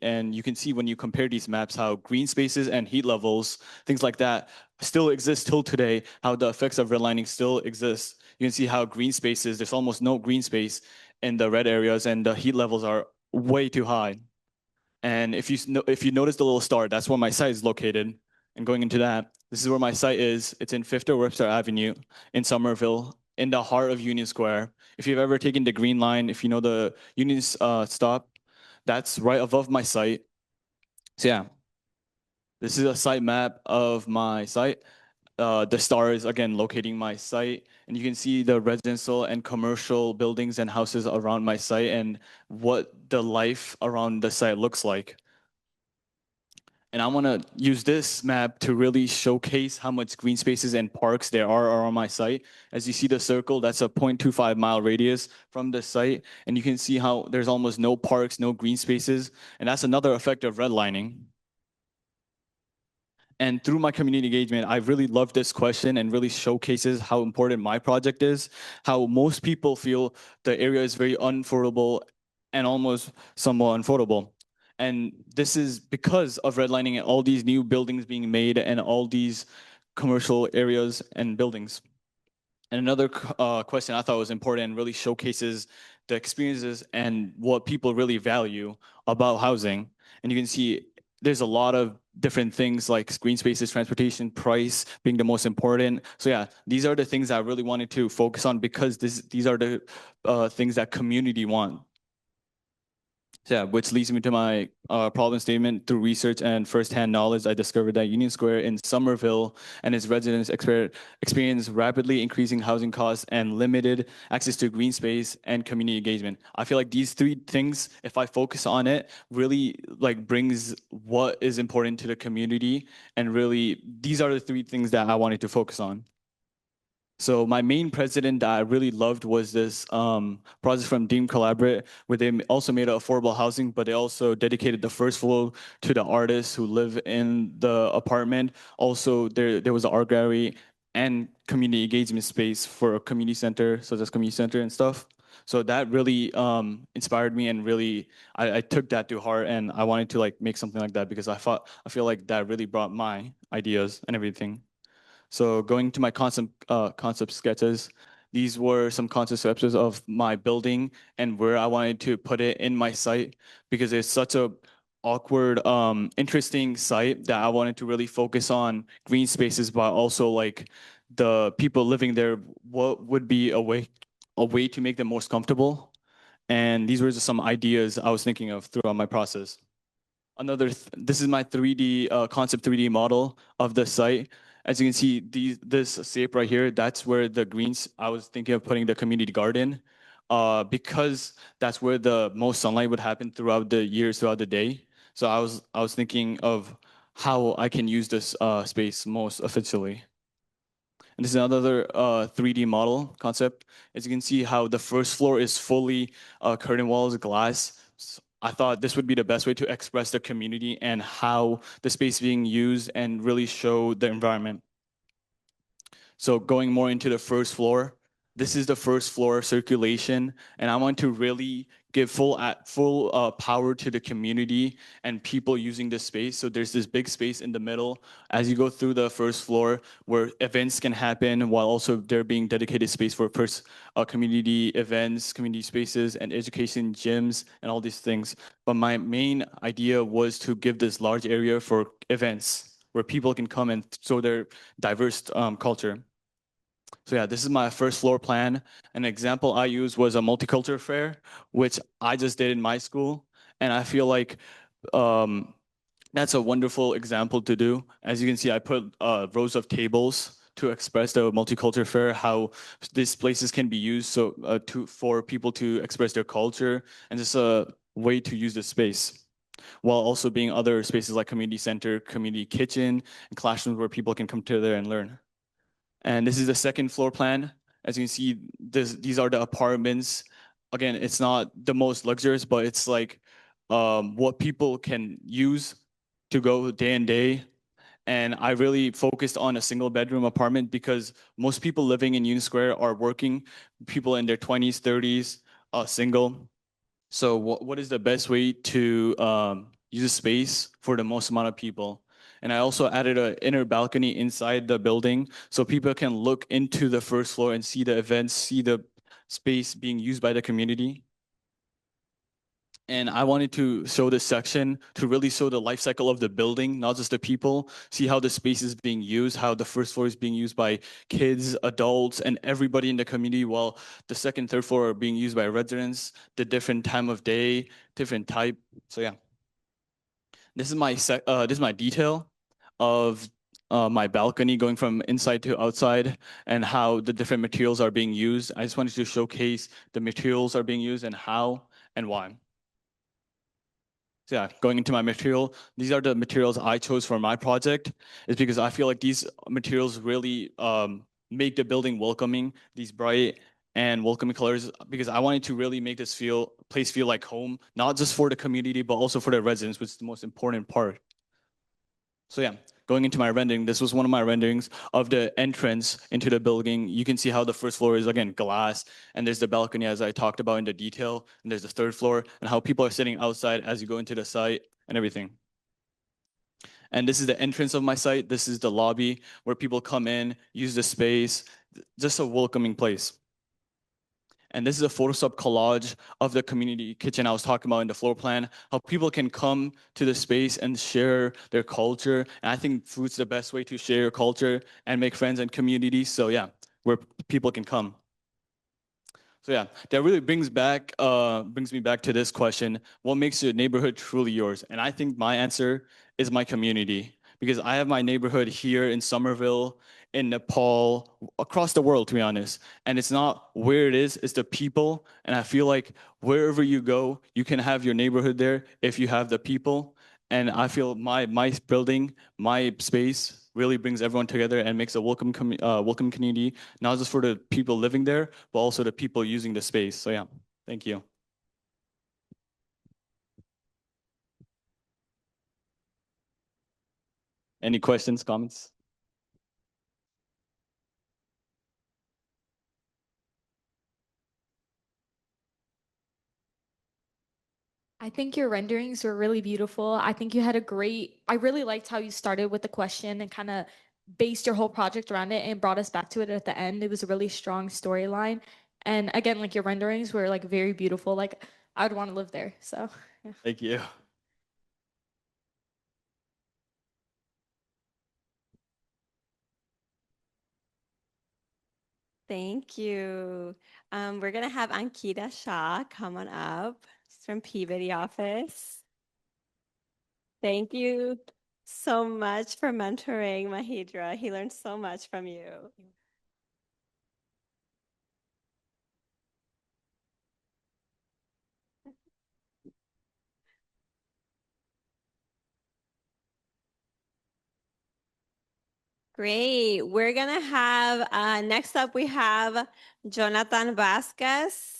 And you can see when you compare these maps, how green spaces and heat levels, things like that, still exist till today, how the effects of redlining still exist. You can see how green spaces, there's almost no green space in the red areas, and the heat levels are way too high. And if you notice the little star, that's where my site is located. And going into that, this is where my site is. It's in 5th or Webster Avenue in Somerville, in the heart of Union Square. If you've ever taken the Green Line, if you know the Union stop, that's right above my site. So yeah, this is a site map of my site. The star is again locating my site, and you can see the residential and commercial buildings and houses around my site and what the life around the site looks like. And I want to use this map to really showcase how much green spaces and parks there are on my site. As you see the circle, that's a 0.25-mile radius from the site. And you can see how there's almost no parks, no green spaces. And that's another effect of redlining. And through my community engagement, I really love this question and really showcases how important my project is, how most people feel the area is very unaffordable and almost somewhat unaffordable. And this is because of redlining and all these new buildings being made and all these commercial areas and buildings. And another question I thought was important and really showcases the experiences and what people really value about housing. And you can see there's a lot of different things like green spaces, transportation, price being the most important. So yeah, these are the things I really wanted to focus on because these are the things that community want. So yeah, which leads me to my problem statement. Through research and firsthand knowledge, I discovered that Union Square in Somerville and its residents experience rapidly increasing housing costs and limited access to green space and community engagement. I feel like these three things, if I focus on it, really like brings what is important to the community. And really, these are the three things that I wanted to focus on. So my main president that I really loved was this project from Dean Collaborate, where they also made affordable housing, but they also dedicated the first floor to the artists who live in the apartment. Also, there was an art gallery and community engagement space for a community center, such as community center and stuff. So that really inspired me, and really I took that to heart, and I wanted to like make something like that because I feel like that really brought my ideas and everything. So going to my concept sketches, these were some concept sketches of my building and where I wanted to put it in my site because it's such a awkward, interesting site that I wanted to really focus on green spaces, but also like the people living there, what would be a way to make them most comfortable. And these were just some ideas I was thinking of throughout my process. This is my 3D concept 3D model of the site. As you can see, this shape right here, that's where the greens, I was thinking of putting the community garden because that's where the most sunlight would happen throughout the years, throughout the day. So I was thinking of how I can use this space most efficiently. And this is another 3D model concept. As you can see how the first floor is fully curtain walls, glass. I thought this would be the best way to express the community and how the space being used and really show the environment. So going more into the first floor, this is the first floor circulation, and I want to really give full power to the community and people using this space. So there's this big space in the middle as you go through the first floor where events can happen while also there being dedicated space for community events, community spaces, and education gyms and all these things. But my main idea was to give this large area for events where people can come and show their diverse culture. So yeah, this is my first floor plan. An example I used was a multicultural fair, which I just did in my school. And I feel like that's a wonderful example to do. As you can see, I put rows of tables to express the multicultural fair, how these places can be used for people to express their culture, and just a way to use the space, while also being other spaces like community center, community kitchen, and classrooms where people can come together and learn. And this is the second floor plan. As you can see, these are the apartments. Again, it's not the most luxurious, but it's like what people can use to go day and day. And I really focused on a single bedroom apartment because most people living in Union Square are working, people in their 20s, 30s, single. So what is the best way to use a space for the most amount of people? And I also added an inner balcony inside the building so people can look into the first floor and see the events, see the space being used by the community. And I wanted to show this section to really show the life cycle of the building, not just the people, see how the space is being used, how the first floor is being used by kids, adults, and everybody in the community, while the second, third floor are being used by residents, the different time of day, different type. So yeah, this is my detail of my balcony going from inside to outside and how the different materials are being used. I just wanted to showcase the materials are being used and how and why. So yeah, going into my material, these are the materials I chose for my project. Is because I feel like these materials really make the building welcoming. These bright and welcoming colors, because I wanted to really make this place feel like home, not just for the community, but also for the residents, which is the most important part. So yeah, going into my rendering, this was one of my renderings of the entrance into the building. You can see how the first floor is, again, glass, and there's the balcony as I talked about in the detail, and there's the third floor, and how people are sitting outside as you go into the site and everything. And this is the entrance of my site. This is the lobby where people come in, use the space, just a welcoming place. And this is a Photoshop collage of the community kitchen I was talking about in the floor plan, how people can come to the space and share their culture. And I think food's the best way to share your culture and make friends and community. So yeah, where people can come. So yeah, that really brings me back to this question: what makes your neighborhood truly yours? And I think my answer is my community, because I have my neighborhood here in Somerville, in Nepal, across the world, to be honest. And it's not where it is; it's the people. And I feel like wherever you go, you can have your neighborhood there if you have the people. And I feel my building, my space really brings everyone together and makes a welcome community, not just for the people living there, but also the people using the space. So yeah, thank you. Any questions, comments? I think your renderings were really beautiful. I think you had I really liked how you started with the question and kind of based your whole project around it and brought us back to it at the end. It was a really strong storyline. And again, like your renderings were like very beautiful. Like I would want to live there. So, yeah. Thank you. Thank you. We're gonna have Ankita Shah come on up. She's from Peabody office. Thank you so much for mentoring Mahidra. He learned so much from you. Great. We're gonna have next up we have Jonathan Vasquez.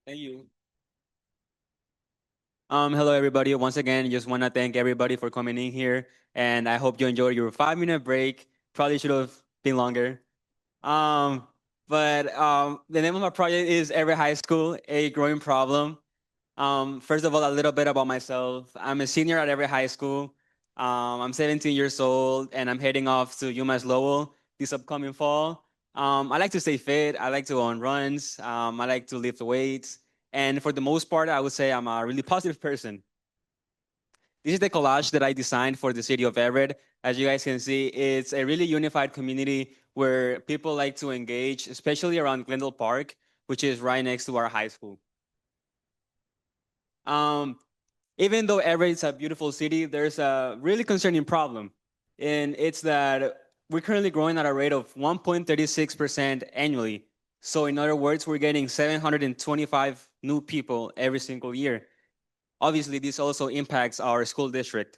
Thank you. Hello everybody. Once again, just want to thank everybody for coming in here, and I hope you enjoyed your 5-minute break. Probably should have been longer. But the name of my project is Every High School, a Growing Problem. First of all, a little bit about myself. I'm a senior at Every High School. I'm 17 years old, and I'm heading off to UMass Lowell this upcoming fall. I like to stay fit. I like to go on runs. I like to lift weights. And for the most part, I would say I'm a really positive person. This is the collage that I designed for the city of Everett. As you guys can see, it's a really unified community where people like to engage, especially around Glendale Park, which is right next to our high school. Even though Everett is a beautiful city, there's a really concerning problem. And it's that we're currently growing at a rate of 1.36% annually. So in other words, we're getting 725 new people every single year. Obviously, this also impacts our school district.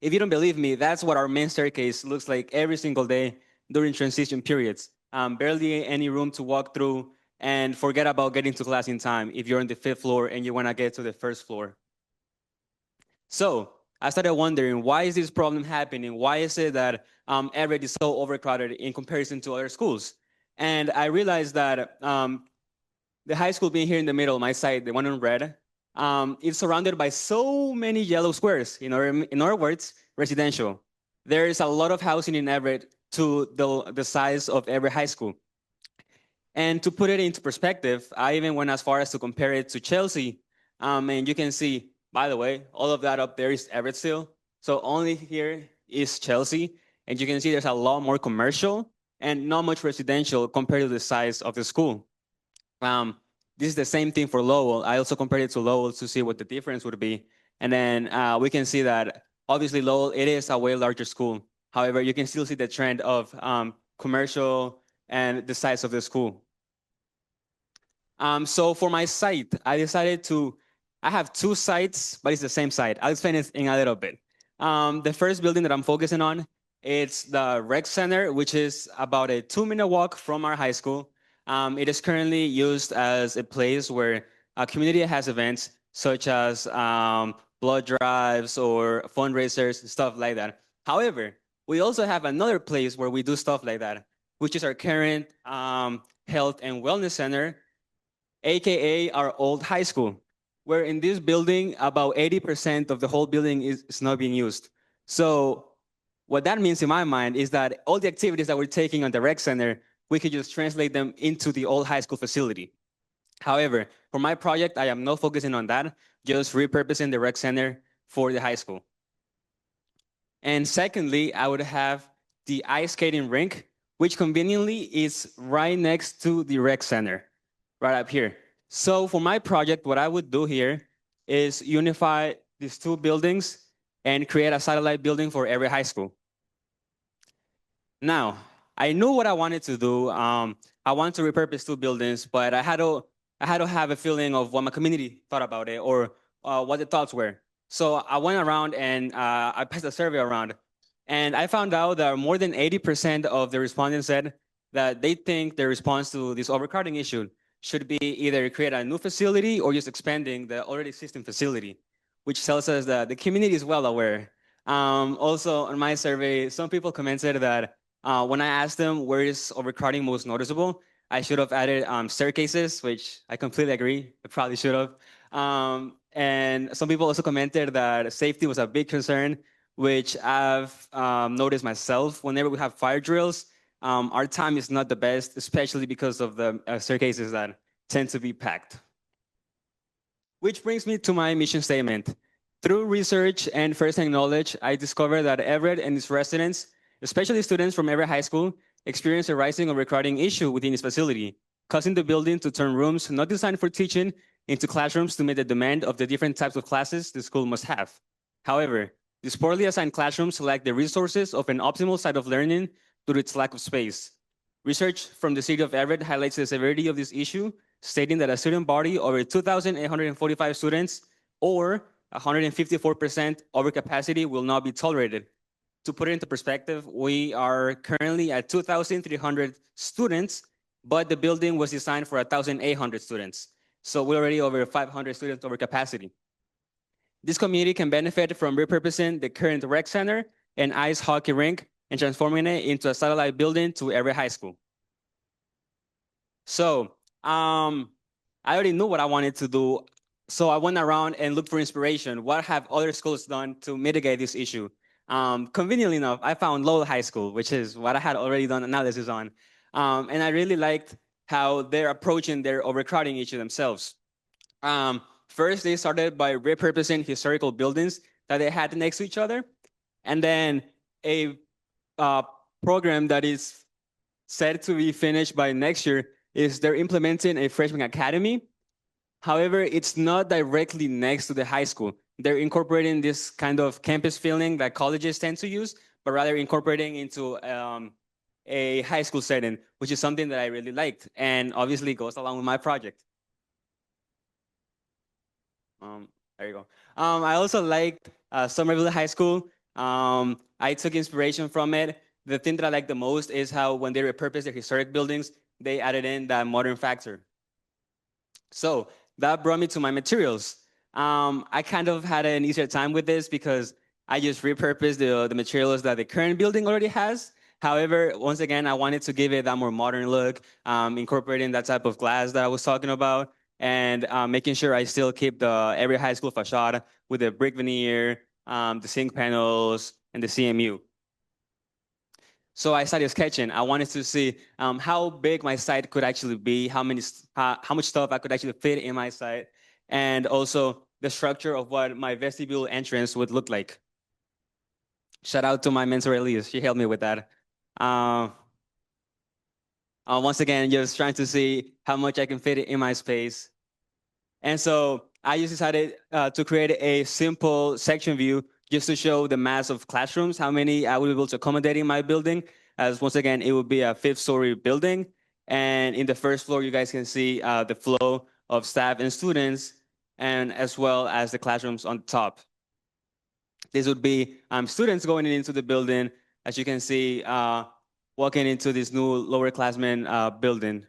If you don't believe me, that's what our main staircase looks like every single day during transition periods. Barely any room to walk through, and forget about getting to class in time if you're on the 5th floor and you want to get to the 1st floor. So I started wondering, why is this problem happening? Why is it that Everett is so overcrowded in comparison to other schools? And I realized that the high school being here in the middle, my site, the one in red, it's surrounded by so many yellow squares. In other words, residential. There is a lot of housing in Everett to the size of every high school. And to put it into perspective, I even went as far as to compare it to Chelsea. And you can see, by the way, all of that up there is Everett still. So only here is Chelsea. And you can see there's a lot more commercial and not much residential compared to the size of the school. This is the same thing for Lowell. I also compared it to Lowell to see what the difference would be. And then we can see that obviously Lowell, it is a way larger school. However, you can still see the trend of commercial and the size of the school. So for my site, I have two sites, but it's the same site. I'll explain it in a little bit. The first building that I'm focusing on, it's the rec center, which is about a 2-minute walk from our high school. It is currently used as a place where a community has events such as blood drives or fundraisers, stuff like that. However, we also have another place where we do stuff like that, which is our current health and wellness center, aka our old high school, where in this building, about 80% of the whole building is not being used. So what that means in my mind is that all the activities that we're taking on the rec center, we could just translate them into the old high school facility. However, for my project, I am not focusing on that, just repurposing the rec center for the high school. And secondly, I would have the ice skating rink, which conveniently is right next to the rec center, right up here. So for my project, what I would do here is unify these two buildings and create a satellite building for every high school. Now, I knew what I wanted to do. I wanted to repurpose two buildings, but I had to have a feeling of what my community thought about it or what the thoughts were. So I went around and I passed a survey around, and I found out that more than 80% of the respondents said that they think the response to this overcrowding issue should be either create a new facility or just expanding the already existing facility, which tells us that the community is well aware. Also, on my survey, some people commented that when I asked them where is overcrowding most noticeable, I should have added staircases, which I completely agree. I probably should have. And some people also commented that safety was a big concern, which I've noticed myself. Whenever we have fire drills, our time is not the best, especially because of the staircases that tend to be packed. Which brings me to my mission statement. Through research and first-hand knowledge, I discovered that Everett and its residents, especially students from Everett High School, experience a rising overcrowding issue within its facility, causing the building to turn rooms not designed for teaching into classrooms to meet the demand of the different types of classes the school must have. However, these poorly assigned classrooms lack the resources of an optimal site of learning due to its lack of space. Research from the city of Everett highlights the severity of this issue, stating that a student body over 2,845 students or 154% overcapacity will not be tolerated. To put it into perspective, we are currently at 2,300 students, but the building was designed for 1,800 students. So we're already over 500 students over capacity. This community can benefit from repurposing the current rec center and ice hockey rink and transforming it into a satellite building to every high school. So I already knew what I wanted to do. So I went around and looked for inspiration. What have other schools done to mitigate this issue? Conveniently enough, I found Lowell High School, which is what I had already done analysis on. And I really liked how they're approaching their overcrowding issue themselves. First, they started by repurposing historical buildings that they had next to each other. And then a program that is set to be finished by next year is they're implementing a freshman academy. However, it's not directly next to the high school. They're incorporating this kind of campus feeling that colleges tend to use, but rather incorporating into a high school setting, which is something that I really liked and obviously goes along with my project. There you go. I also liked Somerville High School. I took inspiration from it. The thing that I like the most is how when they repurposed their historic buildings, they added in that modern factor. So that brought me to my materials. I kind of had an easier time with this because I just repurposed the materials that the current building already has. However, once again, I wanted to give it that more modern look, incorporating that type of glass that I was talking about, and making sure I still keep the every high school facade with the brick veneer, the zinc panels, and the CMU. So I started sketching. I wanted to see how big my site could actually be, how much stuff I could actually fit in my site, and also the structure of what my vestibule entrance would look like. Shout out to my mentor Elise. She helped me with that. Once again, just trying to see how much I can fit in my space. And so I just decided to create a simple section view just to show the mass of classrooms, how many I would be able to accommodate in my building, as once again, it would be a 5th-story building. And in the first floor, you guys can see the flow of staff and students, and as well as the classrooms on top. This would be students going into the building, as you can see, walking into this new lower classmen building.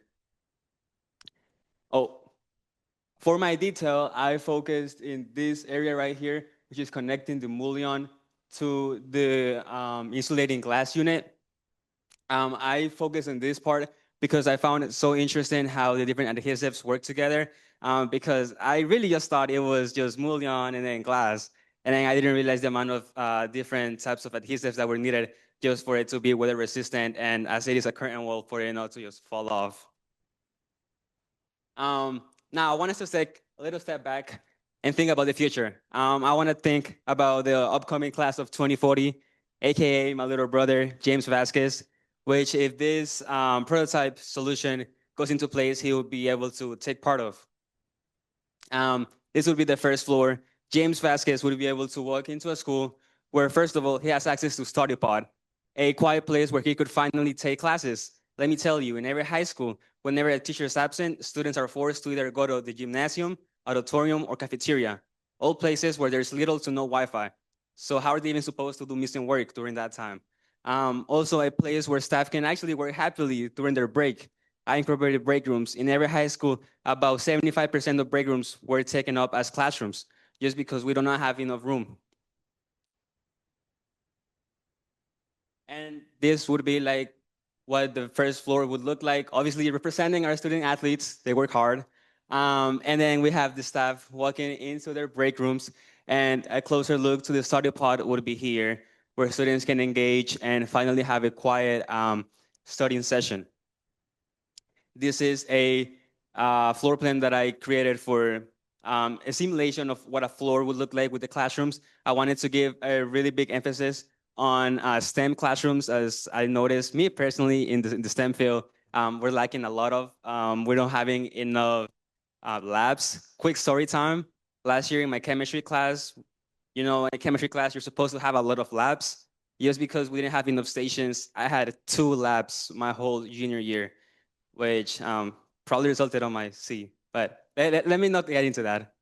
Oh, for my detail, I focused in this area right here, which is connecting the mullion to the insulating glass unit. I focused on this part because I found it so interesting how the different adhesives work together. Because I really just thought it was just mullion and then glass, and then I didn't realize the amount of different types of adhesives that were needed just for it to be weather resistant, and as it is a curtain wall, for it not to just fall off. Now I want us to take a little step back and think about the future. I want to think about the upcoming class of 2040, aka my little brother James Vasquez, which if this prototype solution goes into place, he will be able to take part of. This would be the first floor. James Vasquez would be able to walk into a school where, first of all, he has access to study pod, a quiet place where he could finally take classes. Let me tell you, in every high school, whenever a teacher is absent, students are forced to either go to the gymnasium, auditorium, or cafeteria, all places where there's little to no Wi-Fi. So how are they even supposed to do missing work during that time? Also, a place where staff can actually work happily during their break. I incorporated break rooms. In every high school, about 75% of break rooms were taken up as classrooms, just because we do not have enough room. And this would be like what the first floor would look like. Obviously, representing our student athletes, they work hard. And then we have the staff walking into their break rooms, and a closer look to the study pod would be here, where students can engage and finally have a quiet studying session. This is a floor plan that I created for a simulation of what a floor would look like with the classrooms. I wanted to give a really big emphasis on STEM classrooms, as I noticed, me personally, in the STEM field, we're lacking a lot of, we don't having enough labs. Quick story time. Last year in my chemistry class, you know, in chemistry class, you're supposed to have a lot of labs. Just because we didn't have enough stations, I had 2 labs my whole junior year, which probably resulted on my C. But let me not get into that.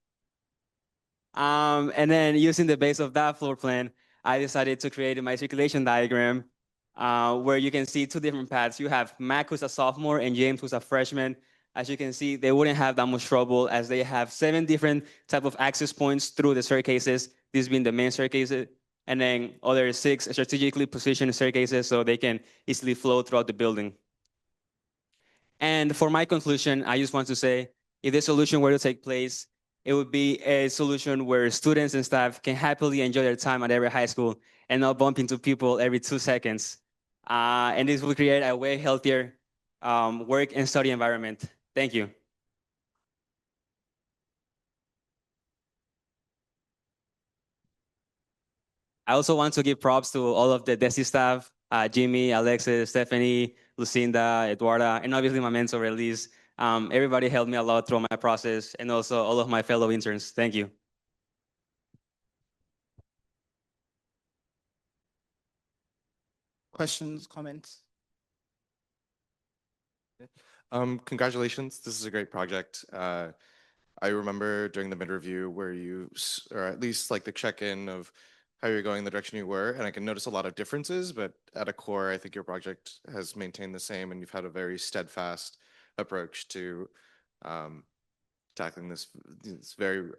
And then using the base of that floor plan, I decided to create my circulation diagram where you can see 2 different paths. You have Mac, who's a sophomore, and James, who's a freshman. As you can see, they wouldn't have that much trouble as they have 7 different type of access points through the staircases, this being the main staircases, and then other 6 strategically positioned staircases so they can easily flow throughout the building. And for my conclusion, I just want to say, if this solution were to take place, it would be a solution where students and staff can happily enjoy their time at every high school and not bump into people every 2 seconds. And this would create a way healthier work and study environment. Thank you. I also want to give props to all of the DESI staff, Jimmy, Alexis, Stephanie, Lucinda, Eduarda, and obviously my mentor, Elise. Everybody helped me a lot through my process, and also all of my fellow interns. Thank you. Questions, comments? Congratulations. This is a great project. I remember during the mid-review where you, or at least like the check-in of how you're going, the direction you were, and I can notice a lot of differences, but at a core, I think your project has maintained the same, and you've had a very steadfast approach to tackling this very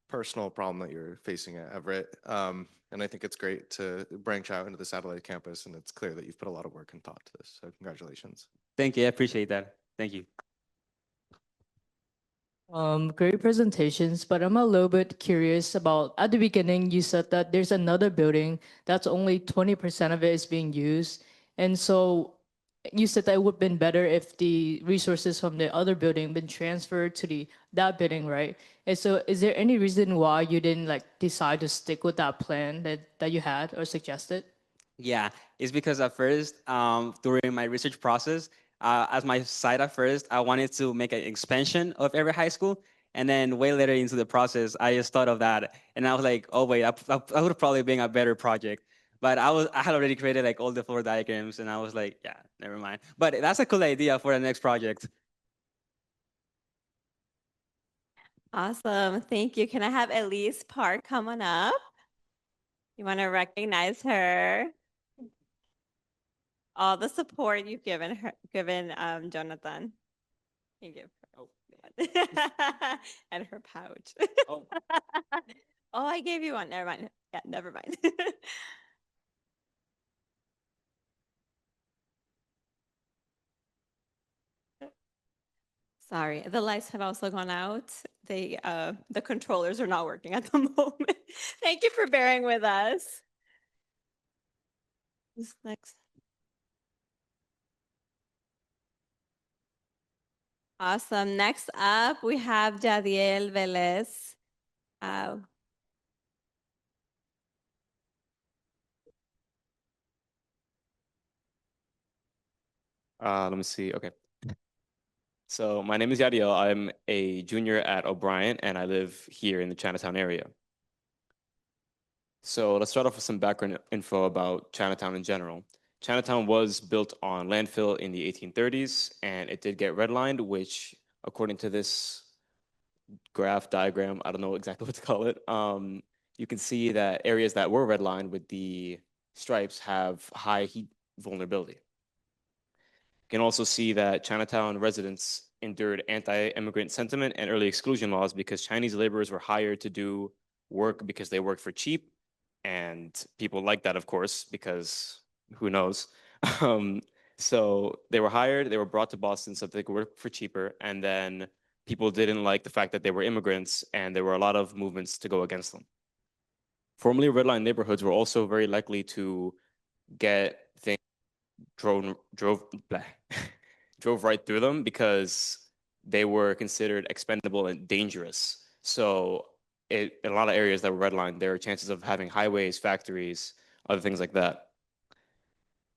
personal problem that you're facing at Everett. And I think it's great to branch out into the satellite campus, and it's clear that you've put a lot of work and thought to this. So congratulations. Thank you. I appreciate that. Thank you. Great presentations, but I'm a little bit curious about, at the beginning, you said that there's another building that's only 20% of it is being used. And so you said that it would have been better if the resources from the other building been transferred to that building, right? And so is there any reason why you didn't like decide to stick with that plan that you had or suggested? Yeah, it's because at first, during my research process, as my side at first, I wanted to make an expansion of every high school. And then way later into the process, I just thought of that. And I was like, oh, wait, I would have probably been a better project. But I had already created like all the floor diagrams, and I was like, yeah, never mind. But that's a cool idea for the next project. Awesome. Thank you. Can I have Elise Park come on up? You want to recognize her? All the support you've given her, Jonathan. You give her. Oh, and her pouch. Oh. Oh, I gave you one. Never mind. Yeah, never mind. Sorry, the lights have also gone out. The controllers are not working at the moment. Thank you for bearing with us. Who's next? Awesome. Next up, we have Jadiel Velez. Let me see. Okay. So my name is Yadiel. I'm a junior at O'Brien, and I live here in the Chinatown area. So let's start off with some background info about Chinatown in general. Chinatown was built on landfill in the 1830s, and it did get redlined, which, according to this graph diagram, I don't know exactly what to call it, you can see that areas that were redlined with the stripes have high heat vulnerability. You can also see that Chinatown residents endured anti-immigrant sentiment and early exclusion laws because Chinese laborers were hired to do work because they worked for cheap. And people like that, of course, because who knows? Um, so they were hired, they were brought to Boston so that they could work for cheaper. And then people didn't like the fact that they were immigrants, and there were a lot of movements to go against them. Formerly redline neighborhoods were also very likely to get things drove drove right through them because they were considered expendable and dangerous. So in a lot of areas that were redlined, there are chances of having highways, factories, other things like that.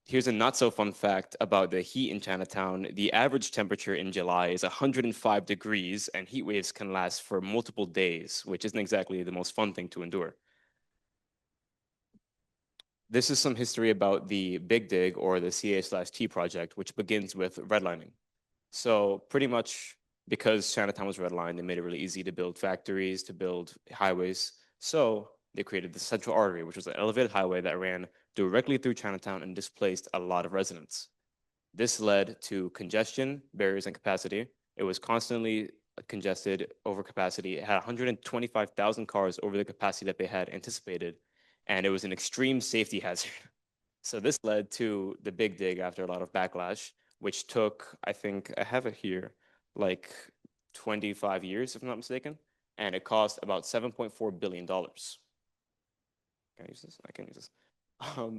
Here's a not so fun fact about the heat in Chinatown. The average temperature in July is 105 degrees, and heat waves can last for multiple days, which isn't exactly the most fun thing to endure. This is some history about the Big Dig, or the CA/T project, which begins with redlining. So pretty much because Chinatown was redlined, they made it really easy to build factories, to build highways. So they created the Central Artery, which was an elevated highway that ran directly through Chinatown and displaced a lot of residents. This led to congestion, barriers, and capacity. It was constantly congested, over capacity. It had 125,000 cars over the capacity that they had anticipated, and it was an extreme safety hazard. So this led to the Big Dig after a lot of backlash, which took, I think, I have it here, like 25 years, if I'm not mistaken, and it cost about $7.4 billion. Can I use this? I can use this.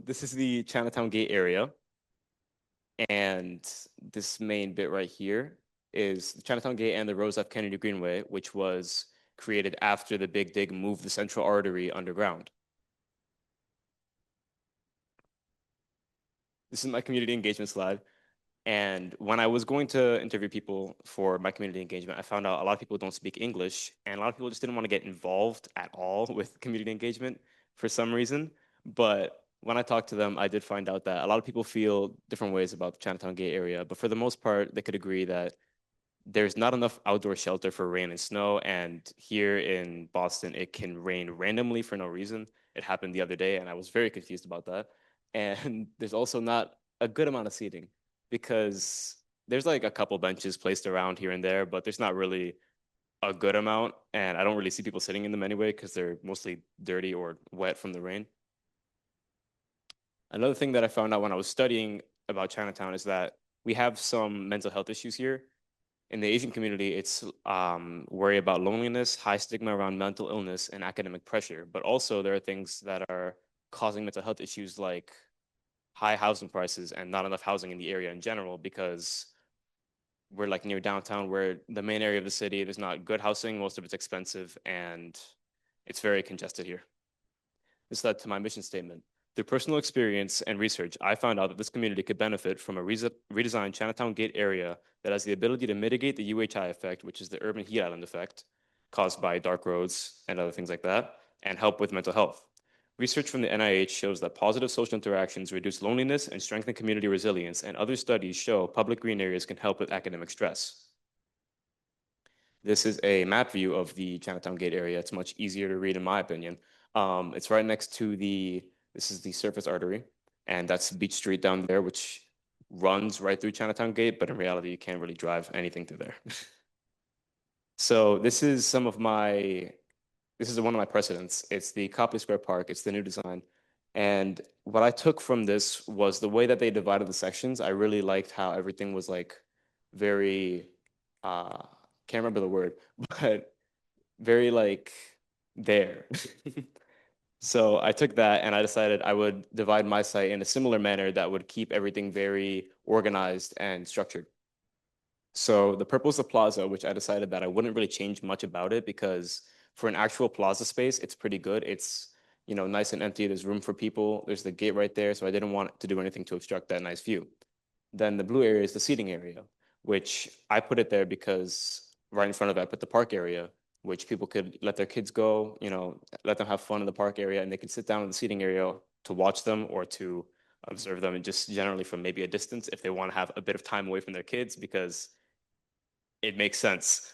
This is the Chinatown Gate area, and this main bit right here is the Chinatown Gate and the Rose F. Kennedy Greenway, which was created after the Big Dig moved the Central Artery underground. This is my community engagement slide. And when I was going to interview people for my community engagement, I found out a lot of people don't speak English, and a lot of people just didn't want to get involved at all with community engagement for some reason. But when I talked to them, I did find out that a lot of people feel different ways about the Chinatown Gate area. But for the most part, they could agree that there's not enough outdoor shelter for rain and snow. And here in Boston, it can rain randomly for no reason. It happened the other day, and I was very confused about that. And there's also not a good amount of seating, because there's like a couple benches placed around here and there, but there's not really a good amount. And I don't really see people sitting in them anyway, because they're mostly dirty or wet from the rain. Another thing that I found out when I was studying about Chinatown is that we have some mental health issues here. In the Asian community, it's worry about loneliness, high stigma around mental illness, and academic pressure. But also there are things that are causing mental health issues, like high housing prices and not enough housing in the area in general, because we're like near downtown, where the main area of the city, there's not good housing, most of it's expensive, and it's very congested here. This led to my mission statement. Through personal experience and research, I found out that this community could benefit from a redesigned Chinatown Gate area that has the ability to mitigate the UHI effect, which is the urban heat island effect caused by dark roads and other things like that, and help with mental health. Research from the NIH shows that positive social interactions reduce loneliness and strengthen community resilience, and other studies show public green areas can help with academic stress. This is a map view of the Chinatown Gate area. It's much easier to read in my opinion. It's right next to this is the surface artery, and that's Beach Street down there, which runs right through Chinatown Gate, but in reality, you can't really drive anything through there. So this is one of my precedents. It's the Copley Square Park. It's the new design. And what I took from this was the way that they divided the sections. I really liked how everything was like very, can't remember the word, but very like there. So I took that and I decided I would divide my site in a similar manner that would keep everything very organized and structured. So the purple is the plaza, which I decided that I wouldn't really change much about it because for an actual plaza space, it's pretty good. It's, nice and empty. There's room for people. There's the gate right there. So I didn't want to do anything to obstruct that nice view. Then the blue area is the seating area, which I put it there because right in front of it, I put the park area, which people could let their kids go, let them have fun in the park area, and they could sit down in the seating area to watch them or to observe them, and just generally from maybe a distance if they want to have a bit of time away from their kids, because it makes sense.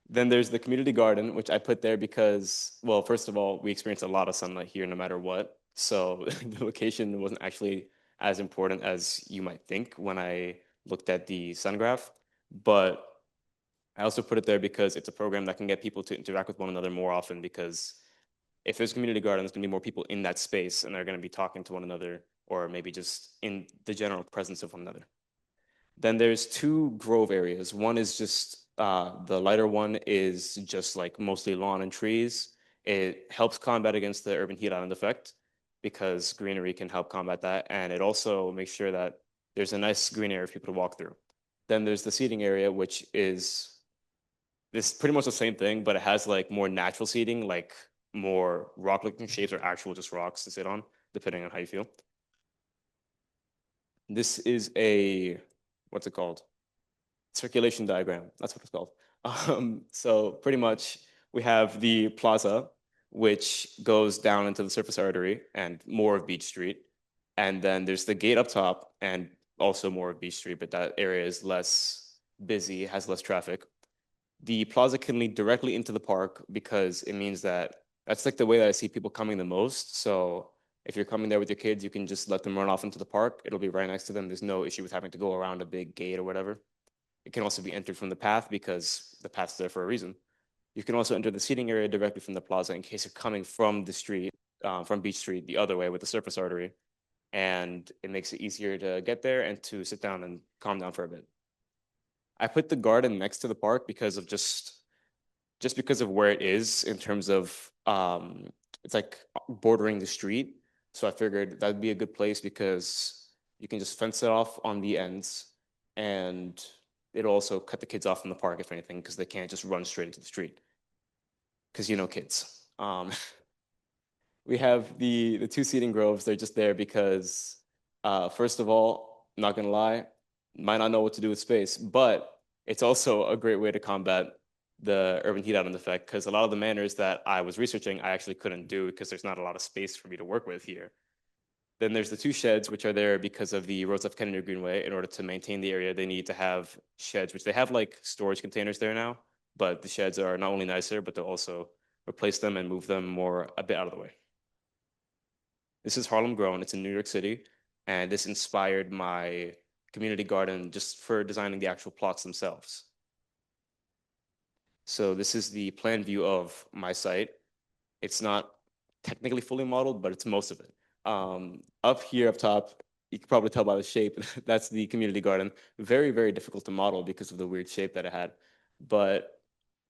Then there's the community garden, which I put there because, well, first of all, we experience a lot of sunlight here no matter what. So the location wasn't actually as important as you might think when I looked at the sun graph. But I also put it there because it's a program that can get people to interact with one another more often, because if there's a community garden, there's going to be more people in that space and they're going to be talking to one another, or maybe just in the general presence of one another. Then there's two grove areas. One is just the lighter one is just like mostly lawn and trees. It helps combat against the urban heat island effect because greenery can help combat that. And it also makes sure that there's a nice green area for people to walk through. Then there's the seating area, which is this pretty much the same thing, but it has like more natural seating, like more rock-looking shapes or actual just rocks to sit on, depending on how you feel. This is what's it called? Circulation diagram. That's what it's called. So pretty much we have the plaza, which goes down into the surface artery and more of Beach Street. And then there's the gate up top and also more of Beach Street, but that area is less busy, has less traffic. The plaza can lead directly into the park because it means that's like the way that I see people coming the most. So if you're coming there with your kids, you can just let them run off into the park. It'll be right next to them. There's no issue with having to go around a big gate or whatever. It can also be entered from the path because the path's there for a reason. You can also enter the seating area directly from the plaza in case you're coming from the street, from Beach Street, the other way with the surface artery. And it makes it easier to get there and to sit down and calm down for a bit. I put the garden next to the park because of just because of where it is in terms of it's like bordering the street. So I figured that'd be a good place because you can just fence it off on the ends, and it'll also cut the kids off from the park if anything, because they can't just run straight into the street. Because kids. We have the two seating groves. They're just there because, first of all, not gonna lie, might not know what to do with space, but it's also a great way to combat the urban heat island effect, because a lot of the manners that I was researching, I actually couldn't do because there's not a lot of space for me to work with here. Then there's the two sheds, which are there because of the Rose F. Kennedy Greenway. In order to maintain the area, they need to have sheds, which they have like storage containers there now, but the sheds are not only nicer, but they'll also replace them and move them more a bit out of the way. This is Harlem Grown. It's in New York City, and this inspired my community garden just for designing the actual plots themselves. So this is the plan view of my site. It's not technically fully modeled, but it's most of it. Up here, up top, you can probably tell by the shape, that's the community garden. Very, very difficult to model because of the weird shape that it had. But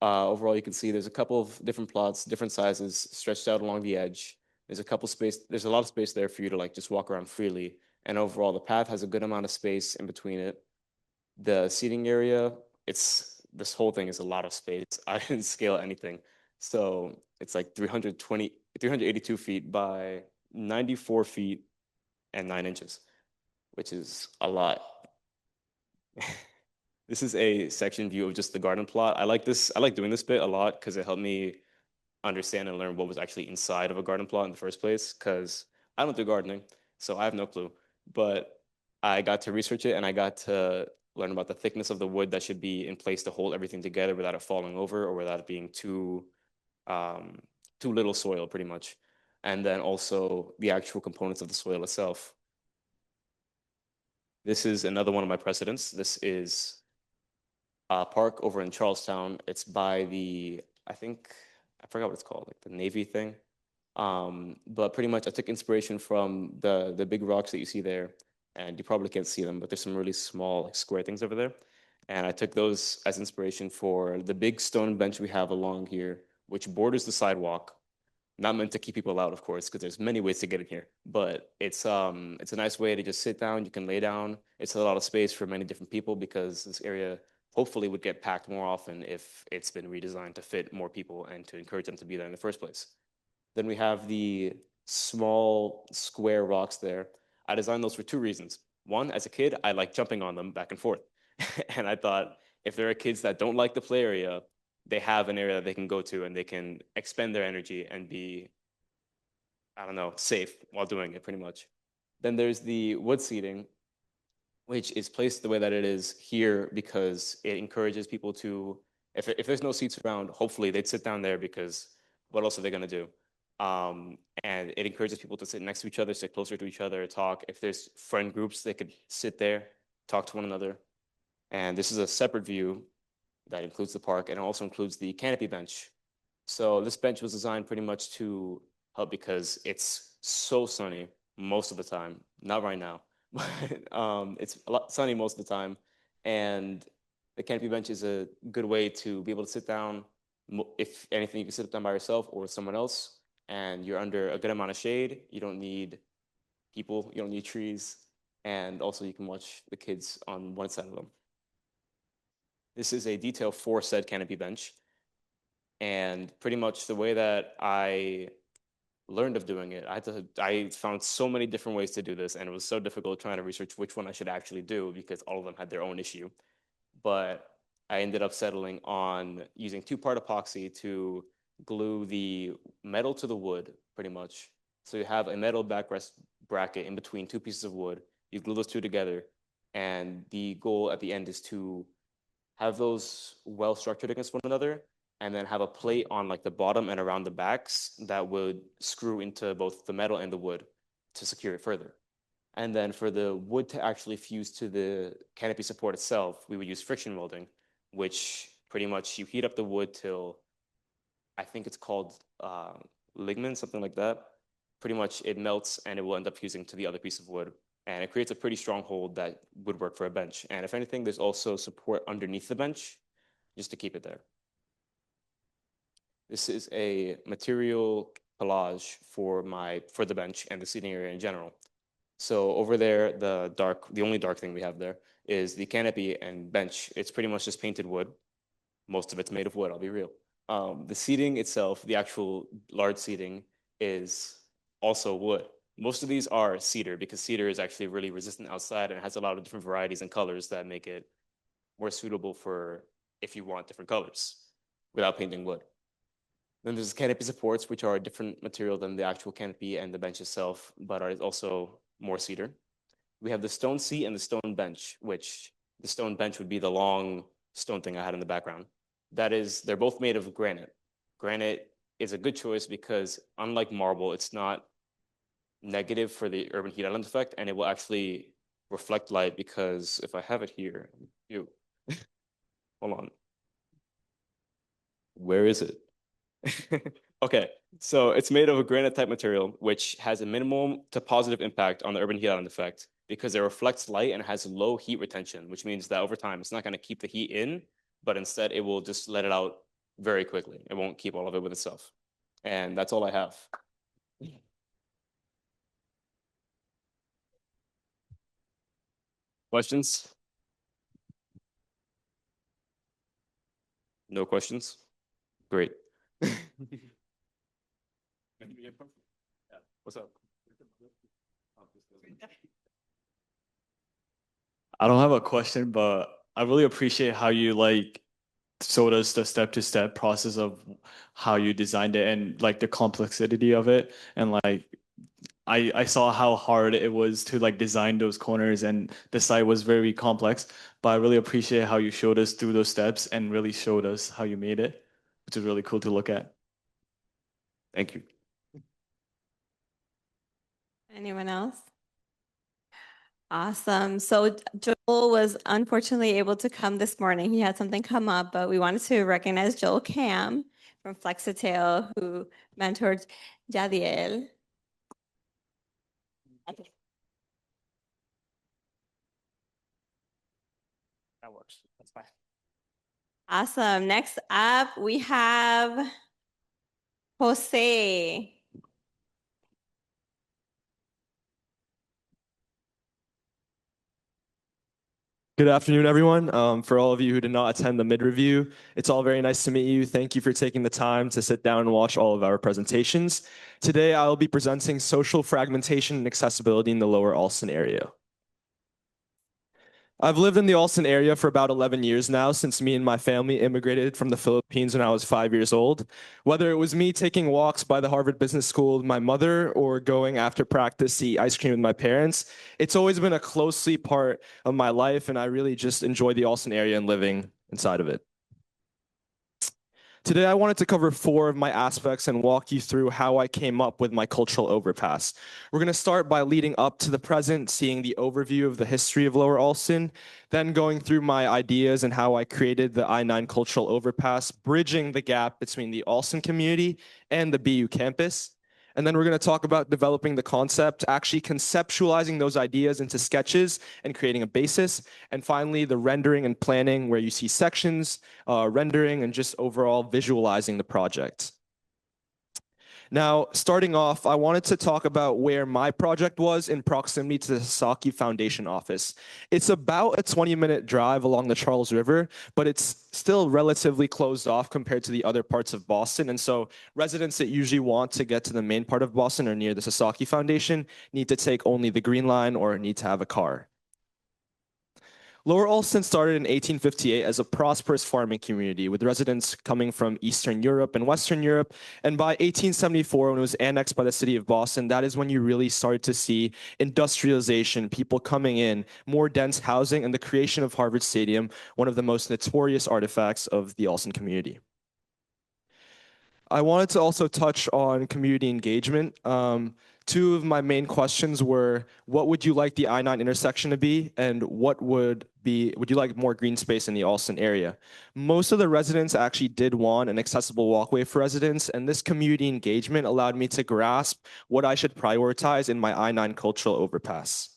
overall, you can see there's a couple of different plots, different sizes, stretched out along the edge. There's a lot of space there for you to like just walk around freely. And overall, the path has a good amount of space in between it. The seating area, this whole thing is a lot of space. I didn't scale anything. So it's like 382 feet by 94 feet and 9 inches, which is a lot. This is a section view of just the garden plot. I like doing this bit a lot because it helped me understand and learn what was actually inside of a garden plot in the first place, because I don't do gardening, so I have no clue. But I got to research it and I got to learn about the thickness of the wood that should be in place to hold everything together without it falling over or without it being um, too little soil, pretty much. And then also the actual components of the soil itself. This is another one of my precedents. This is a park over in Charlestown. It's by the, I think, I forgot what it's called, like the Navy thing. But pretty much I took inspiration from the big rocks that you see there, and you probably can't see them, but there's some really small like square things over there. And I took those as inspiration for the big stone bench we have along here, which borders the sidewalk. Not meant to keep people out, of course, because there's many ways to get in here. But it's a nice way to just sit down. You can lay down. It's a lot of space for many different people because this area hopefully would get packed more often if it's been redesigned to fit more people and to encourage them to be there in the first place. Then we have the small square rocks there. I designed those for two reasons. One, as a kid, I like jumping on them back and forth. And I thought if there are kids that don't like the play area, they have an area that they can go to and they can expend their energy and be, I don't know, safe while doing it pretty much. Then there's the wood seating, which is placed the way that it is here because it encourages people to, if there's no seats around, hopefully they'd sit down there because what else are they going to do? And it encourages people to sit next to each other, sit closer to each other, talk. If there's friend groups, they could sit there, talk to one another. And this is a separate view that includes the park and it also includes the canopy bench. So this bench was designed pretty much to help because it's so sunny most of the time. Not right now, but it's a lot sunny most of the time. And the canopy bench is a good way to be able to sit down. If anything, you can sit down by yourself or with someone else, and you're under a good amount of shade. You don't need people, you don't need trees, and also you can watch the kids on one side of them. This is a detail for said canopy bench. And pretty much the way that I learned of doing it, I found so many different ways to do this, and it was so difficult trying to research which one I should actually do because all of them had their own issue. But I ended up settling on using two-part epoxy to glue the metal to the wood, pretty much. So you have a metal backrest bracket in between two pieces of wood. You glue those two together, and the goal at the end is to have those well structured against one another, and then have a plate on like the bottom and around the backs that would screw into both the metal and the wood to secure it further. And then for the wood to actually fuse to the canopy support itself, we would use friction welding, which pretty much you heat up the wood till I think it's called lignin, something like that. Pretty much it melts and it will end up fusing to the other piece of wood. And it creates a pretty strong hold that would work for a bench. And if anything, there's also support underneath the bench just to keep it there. This is a material collage for the bench and the seating area in general. So over there, the only dark thing we have there is the canopy and bench. It's pretty much just painted wood. Most of it's made of wood, I'll be real. The seating itself, the actual large seating, is also wood. Most of these are cedar because cedar is actually really resistant outside and has a lot of different varieties and colors that make it more suitable for if you want different colors without painting wood. Then there's canopy supports, which are a different material than the actual canopy and the bench itself, but are also more cedar. We have the stone seat and the stone bench, which the stone bench would be the long stone thing I had in the background. That is, they're both made of granite. Granite is a good choice because unlike marble, it's not negative for the urban heat island effect, and it will actually reflect light because if I have it here, hold on. Where is it? Okay, so it's made of a granite type material, which has a minimum to positive impact on the urban heat island effect because it reflects light and has low heat retention, which means that over time it's not going to keep the heat in, but instead it will just let it out very quickly. It won't keep all of it with itself. And that's all I have. Questions? No questions? Great. What's up? I don't have a question, but I really appreciate how you like showed us the step-to-step process of how you designed it and like the complexity of it. And like I saw how hard it was to like design those corners, and the site was very complex. But I really appreciate how you showed us through those steps and really showed us how you made it, which is really cool to look at. Thank you. Anyone else? Awesome. So Joel was unfortunately able to come this morning. He had something come up, but we wanted to recognize Joel Cam from Flexitail, who mentored Jadiel. Okay. That works. That's fine. Awesome. Next up, we have Jose. Good afternoon, everyone. For all of you who did not attend the mid-review, it's all very nice to meet you. Thank you for taking the time to sit down and watch all of our presentations. Today, I'll be presenting social fragmentation and accessibility in the Lower Alston area. I've lived in the Alston area for about 11 years now, since me and my family immigrated from the Philippines when I was 5 years old. Whether it was me taking walks by the Harvard Business School with my mother or going after practice to eat ice cream with my parents, it's always been a closely part of my life, and I really just enjoy the Alston area and living inside of it. Today, I wanted to cover 4 of my aspects and walk you through how I came up with my cultural overpass. We're going to start by leading up to the present, seeing the overview of the history of Lower Alston, then going through my ideas and how I created the I-9 cultural overpass, bridging the gap between the Alston community and the BU campus. And then we're going to talk about developing the concept, actually conceptualizing those ideas into sketches and creating a basis. And finally, the rendering and planning, where you see sections, rendering, and just overall visualizing the project. Now, starting off, I wanted to talk about where my project was in proximity to the Sasaki Foundation office. It's about a 20-minute drive along the Charles River, but it's still relatively closed off compared to the other parts of Boston. And so residents that usually want to get to the main part of Boston or near the Sasaki Foundation need to take only the Green Line or need to have a car. Lower Alston started in 1858 as a prosperous farming community with residents coming from Eastern Europe and Western Europe. And by 1874, when it was annexed by the city of Boston, that is when you really started to see industrialization, people coming in, more dense housing, and the creation of Harvard Stadium, one of the most notorious artifacts of the Alston community. I wanted to also touch on community engagement. 2 of my main questions were, what would you like the I-9 intersection to be? And would you like more green space in the Alston area? Most of the residents actually did want an accessible walkway for residents, and this community engagement allowed me to grasp what I should prioritize in my I-9 cultural overpass.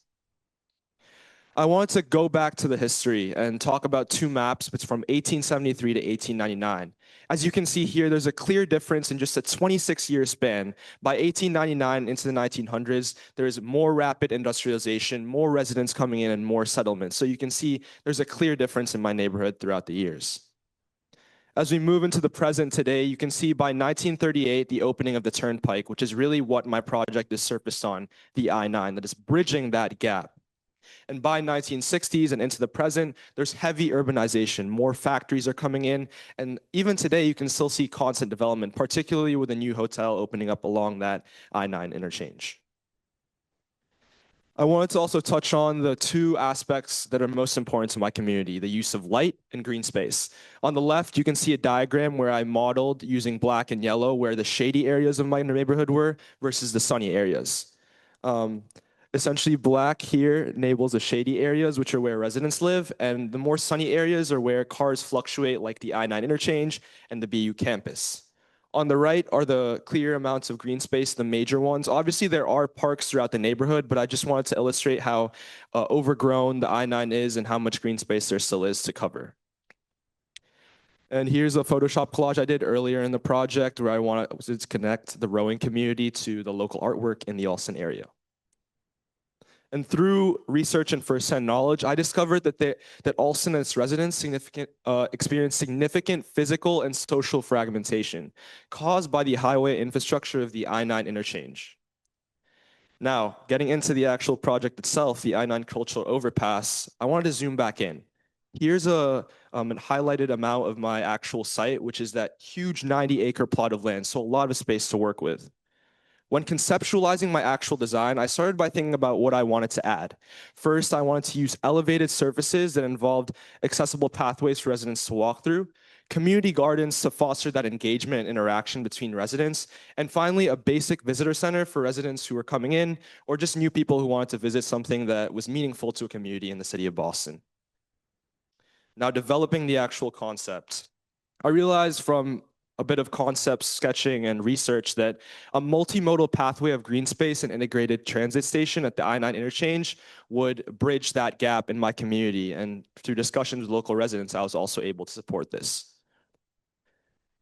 I wanted to go back to the history and talk about 2 maps. It's from 1873 to 1899. As you can see here, there's a clear difference in just a 26-year span. By 1899 into the 1900s, there is more rapid industrialization, more residents coming in, and more settlements. So you can see there's a clear difference in my neighborhood throughout the years. As we move into the present today, you can see by 1938, the opening of the Turnpike, which is really what my project is surfaced on, the I-9, that is bridging that gap. And by 1960s and into the present, there's heavy urbanization. More factories are coming in. And even today, you can still see constant development, particularly with a new hotel opening up along that I-9 interchange. I wanted to also touch on the 2 aspects that are most important to my community, the use of light and green space. On the left, you can see a diagram where I modeled using black and yellow where the shady areas of my neighborhood were versus the sunny areas. Essentially, black here enables the shady areas, which are where residents live, and the more sunny areas are where cars fluctuate, like the I-9 interchange and the BU campus. On the right are the clear amounts of green space, the major ones. Obviously, there are parks throughout the neighborhood, but I just wanted to illustrate how overgrown the I-9 is and how much green space there still is to cover. And here's a Photoshop collage I did earlier in the project where I wanted to connect the rowing community to the local artwork in the Alston area. And through research and firsthand knowledge, I discovered that Alston and its residents experience significant physical and social fragmentation caused by the highway infrastructure of the I-9 interchange. Now, getting into the actual project itself, the I-9 cultural overpass, I wanted to zoom back in. Here's a highlighted amount of my actual site, which is that huge 90-acre plot of land, so a lot of space to work with. When conceptualizing my actual design, I started by thinking about what I wanted to add. First, I wanted to use elevated surfaces that involved accessible pathways for residents to walk through, community gardens to foster that engagement and interaction between residents, and finally, a basic visitor center for residents who were coming in or just new people who wanted to visit something that was meaningful to a community in the city of Boston. Now, developing the actual concept. I realized from a bit of concept sketching and research that a multimodal pathway of green space and integrated transit station at the I-9 interchange would bridge that gap in my community. And through discussions with local residents, I was also able to support this.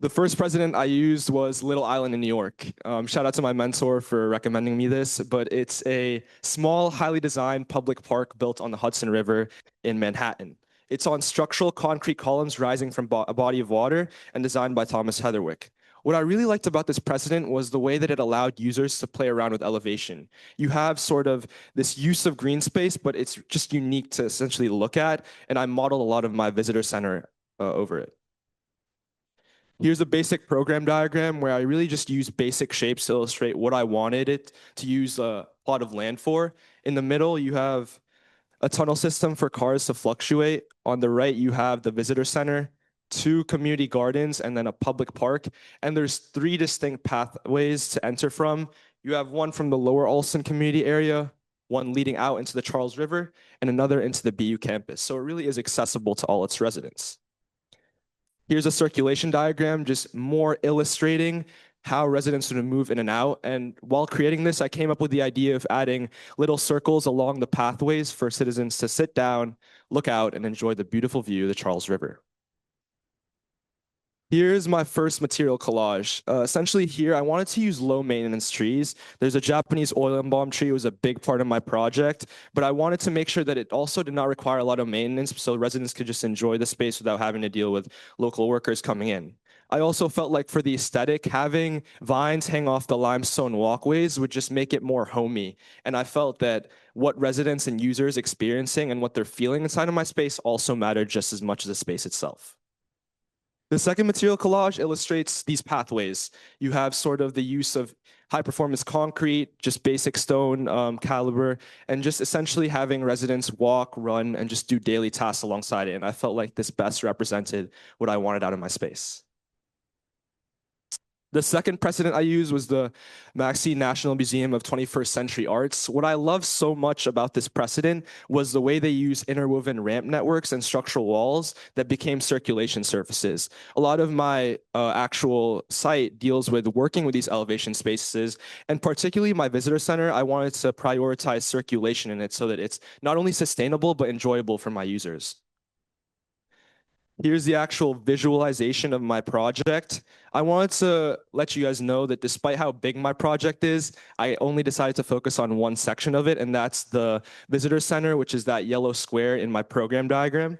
The first president I used was Little Island in New York. Shout out to my mentor for recommending me this, but it's a small, highly designed public park built on the Hudson River in Manhattan. It's on structural concrete columns rising from a body of water and designed by Thomas Heatherwick. What I really liked about this precedent was the way that it allowed users to play around with elevation. You have sort of this use of green space, but it's just unique to essentially look at, and I modeled a lot of my visitor center over it. Here's a basic program diagram where I really just use basic shapes to illustrate what I wanted it to use a plot of land for. In the middle, you have a tunnel system for cars to fluctuate. On the right, you have the visitor center, 2 community gardens, and then a public park. And there's 3 distinct pathways to enter from. You have one from the Lower Alston community area, one leading out into the Charles River, and another into the BU campus. So it really is accessible to all its residents. Here's a circulation diagram, just more illustrating how residents would move in and out. And while creating this, I came up with the idea of adding little circles along the pathways for citizens to sit down, look out, and enjoy the beautiful view of the Charles River. Here's my first material collage. Essentially here, I wanted to use low maintenance trees. There's a Japanese oil and balm tree was a big part of my project, but I wanted to make sure that it also did not require a lot of maintenance so residents could just enjoy the space without having to deal with local workers coming in. I also felt like for the aesthetic, having vines hang off the limestone walkways would just make it more homey. And I felt that what residents and users experiencing and what they're feeling inside of my space also mattered just as much as the space itself. The second material collage illustrates these pathways. You have sort of the use of high performance concrete, just basic stone caliber, and just essentially having residents walk, run, and just do daily tasks alongside it. And I felt like this best represented what I wanted out of my space. The second precedent I used was the Maxey National Museum of 21st Century Arts. What I love so much about this precedent was the way they use interwoven ramp networks and structural walls that became circulation surfaces. A lot of my actual site deals with working with these elevation spaces, and particularly my visitor center, I wanted to prioritize circulation in it so that it's not only sustainable, but enjoyable for my users. Here's the actual visualization of my project. I wanted to let you guys know that despite how big my project is, I only decided to focus on one section of it, and that's the visitor center, which is that yellow square in my program diagram.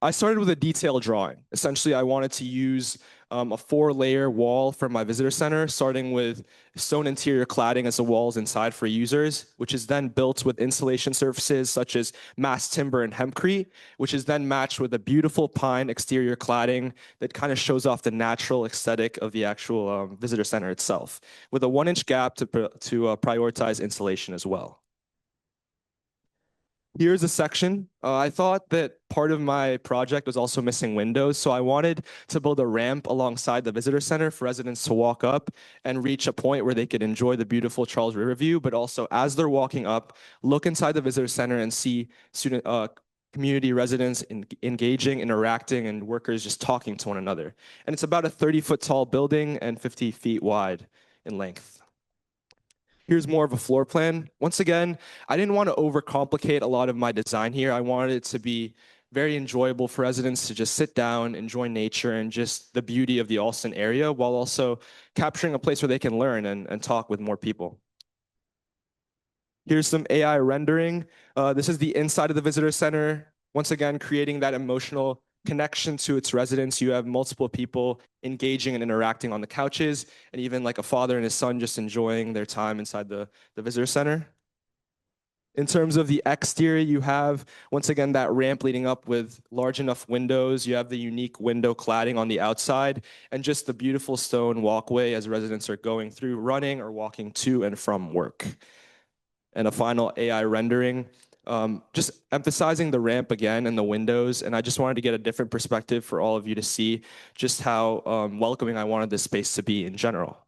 I started with a detailed drawing. Essentially, I wanted to use a 4-layer wall for my visitor center, starting with stone interior cladding as the walls inside for users, which is then built with insulation surfaces such as mass timber and hempcrete, which is then matched with a beautiful pine exterior cladding that kind of shows off the natural aesthetic of the actual visitor center itself, with a 1-inch gap to prioritize insulation as well. Here's a section. I thought that part of my project was also missing windows, so I wanted to build a ramp alongside the visitor center for residents to walk up and reach a point where they could enjoy the beautiful Charles River view, but also as they're walking up, look inside the visitor center and see community residents engaging, interacting, and workers just talking to one another. And it's about a 30-foot tall building and 50 feet wide in length. Here's more of a floor plan. Once again, I didn't want to overcomplicate a lot of my design here. I wanted it to be very enjoyable for residents to just sit down, enjoy nature, and just the beauty of the Alston area, while also capturing a place where they can learn and talk with more people. Here's some AI rendering. This is the inside of the visitor center. Once again, creating that emotional connection to its residents. You have multiple people engaging and interacting on the couches, and even like a father and his son just enjoying their time inside the visitor center. In terms of the exterior, you have, once again, that ramp leading up with large enough windows. You have the unique window cladding on the outside and just the beautiful stone walkway as residents are going through, running or walking to and from work. And a final AI rendering, just emphasizing the ramp again and the windows. And I just wanted to get a different perspective for all of you to see just how welcoming I wanted this space to be in general.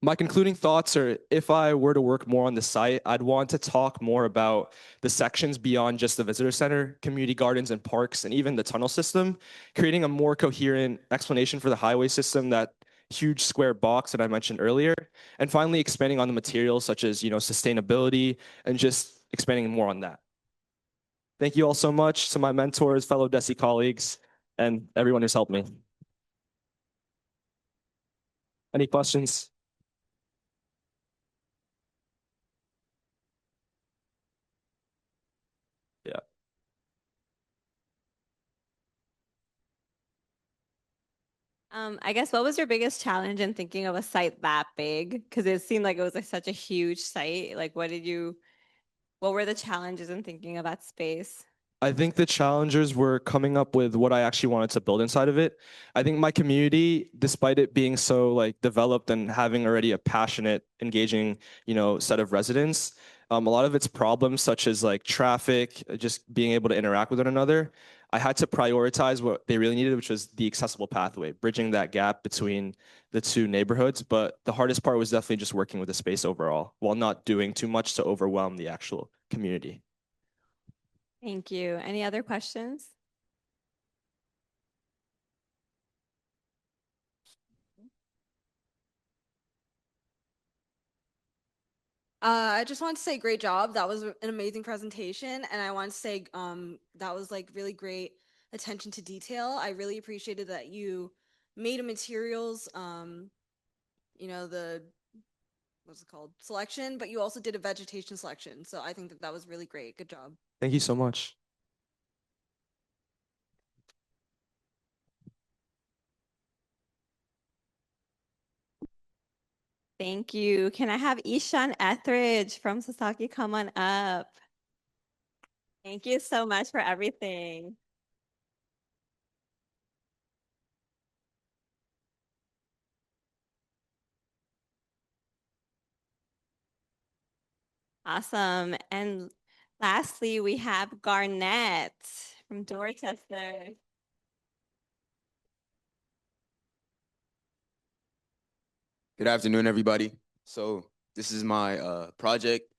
My concluding thoughts are, if I were to work more on the site, I'd want to talk more about the sections beyond just the visitor center, community gardens and parks, and even the tunnel system, creating a more coherent explanation for the highway system, that huge square box that I mentioned earlier, and finally expanding on the materials such as, sustainability, and just expanding more on that. Thank you all so much to my mentors, fellow DESI colleagues, and everyone who's helped me. Any questions? Yeah. I guess what was your biggest challenge in thinking of a site that big? Because it seemed like it was like such a huge site. Like, what were the challenges in thinking of that space? I think the challengers were coming up with what I actually wanted to build inside of it. I think my community, despite it being so developed and having already a passionate, engaging, set of residents, a lot of its problems such as traffic, just being able to interact with one another, I had to prioritize what they really needed, which was the accessible pathway, bridging that gap between the two neighborhoods. But the hardest part was definitely just working with the space overall, while not doing too much to overwhelm the actual community. Thank you. Any other questions? I just want to say great job. That was an amazing presentation, and I want to say that was like really great attention to detail. I really appreciated that you made a materials the what's it called, selection, but you also did a vegetation selection. So I think that that was really great. Good job. Thank you so much. Thank you. Can I have Ishan Etheridge from Sasaki come on up? Thank you so much for everything. Awesome. And lastly, we have Garnett from Dorchester. Good afternoon, everybody. So this is my project,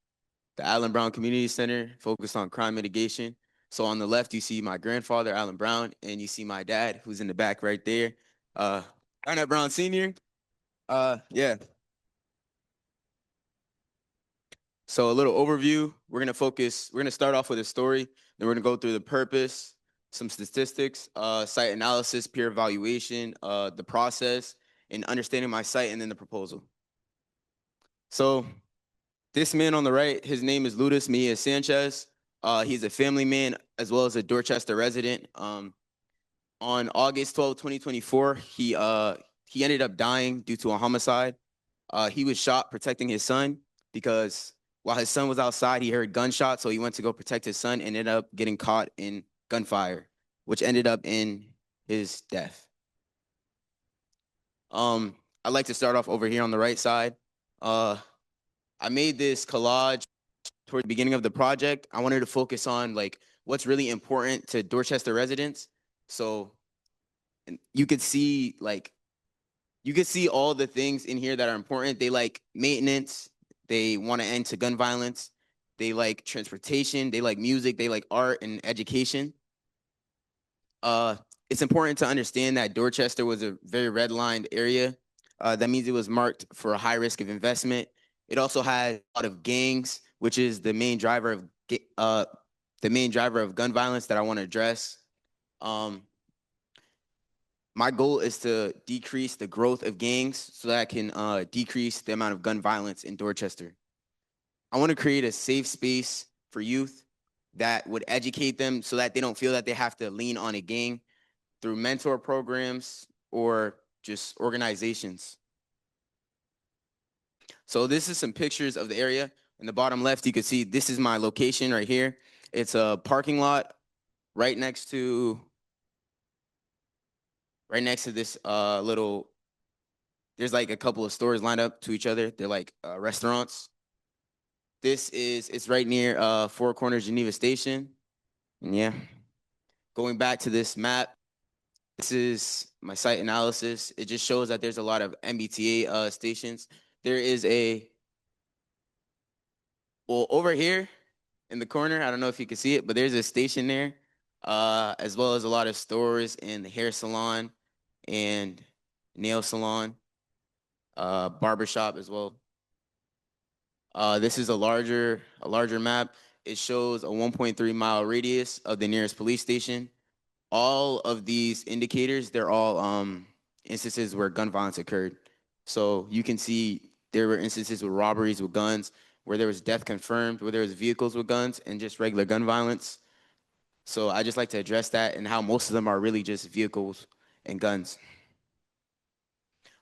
the Allen Brown Community Center, focused on crime mitigation. So on the left, you see my grandfather, Allen Brown, and you see my dad, who's in the back right there, Garnett Brown Sr. Yeah. So a little overview. We're gonna start off with a story, then we're gonna go through the purpose, some statistics, site analysis, peer evaluation, the process, and understanding my site, and then the proposal. So this man on the right, his name is Ludus Mejia Sanchez. He's a family man as well as a Dorchester resident. On August 12, 2024, he ended up dying due to a homicide. He was shot protecting his son because while his son was outside, he heard gunshots, so he went to go protect his son and ended up getting caught in gunfire, which ended up in his death. I'd like to start off over here on the right side. I made this collage toward the beginning of the project. I wanted to focus on what's really important to Dorchester residents. So you could see all the things in here that are important. They like maintenance. They want to end to gun violence. They like transportation. They like music. They like art and education. It's important to understand that Dorchester was a very redlined area. That means it was marked for a high risk of investment. It also has a lot of gangs, which is the main driver of gun violence that I want to address. My goal is to decrease the growth of gangs so that I can decrease the amount of gun violence in Dorchester. I want to create a safe space for youth that would educate them so that they don't feel that they have to lean on a gang through mentor programs or just organizations. So this is some pictures of the area. In the bottom left, you can see this is my location right here. It's a parking lot right next to this little, there's like a couple of stores lined up to each other. They're like restaurants. It's right near Four Corners Geneva Station. And yeah, going back to this map, this is my site analysis. It just shows that there's a lot of MBTA stations. There is well, over here in the corner, I don't know if you can see it, but there's a station there, as well as a lot of stores and the hair salon and nail salon, barbershop as well. This is a larger map. It shows a 1.3-mile radius of the nearest police station. All of these indicators, they're all instances where gun violence occurred. So you can see there were instances with robberies with guns, where there was death confirmed, where there was vehicles with guns, and just regular gun violence. So I just like to address that and how most of them are really just vehicles and guns.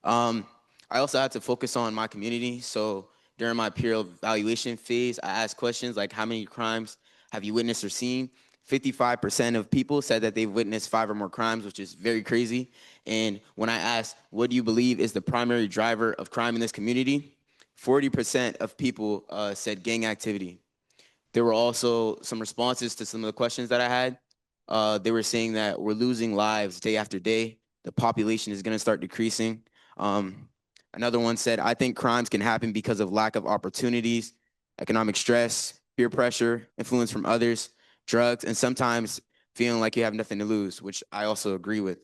I also had to focus on my community. So during my peer evaluation phase, I asked questions like, how many crimes have you witnessed or seen? 55% of people said that they've witnessed 5 or more crimes, which is very crazy. And when I asked, what do you believe is the primary driver of crime in this community? 40% of people said gang activity. There were also some responses to some of the questions that I had. They were saying that we're losing lives day after day. The population is going to start decreasing. Another one said, I think crimes can happen because of lack of opportunities, economic stress, peer pressure, influence from others, drugs, and sometimes feeling like you have nothing to lose, which I also agree with.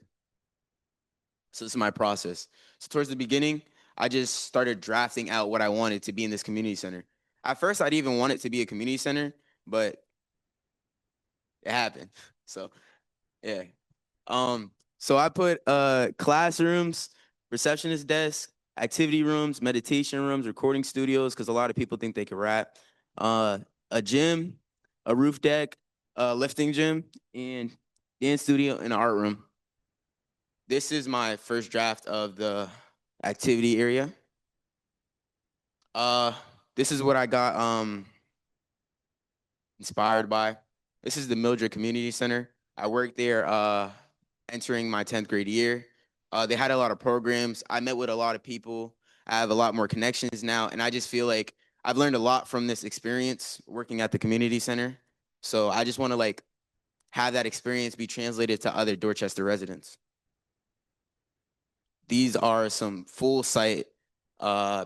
So this is my process. So towards the beginning, I just started drafting out what I wanted to be in this community center. At first, I didn't even want it to be a community center, but it happened. So yeah. So I put classrooms, receptionist desk, activity rooms, meditation rooms, recording studios, because a lot of people think they can rap. A gym, a roof deck, a lifting gym, and dance studio, and an art room. This is my first draft of the activity area. This is what I got inspired by. This is the Mildred Community Center. I worked there entering my 10th grade year. They had a lot of programs. I met with a lot of people. I have a lot more connections now, and I just feel like I've learned a lot from this experience working at the community center. So I just want to like have that experience be translated to other Dorchester residents. These are some full site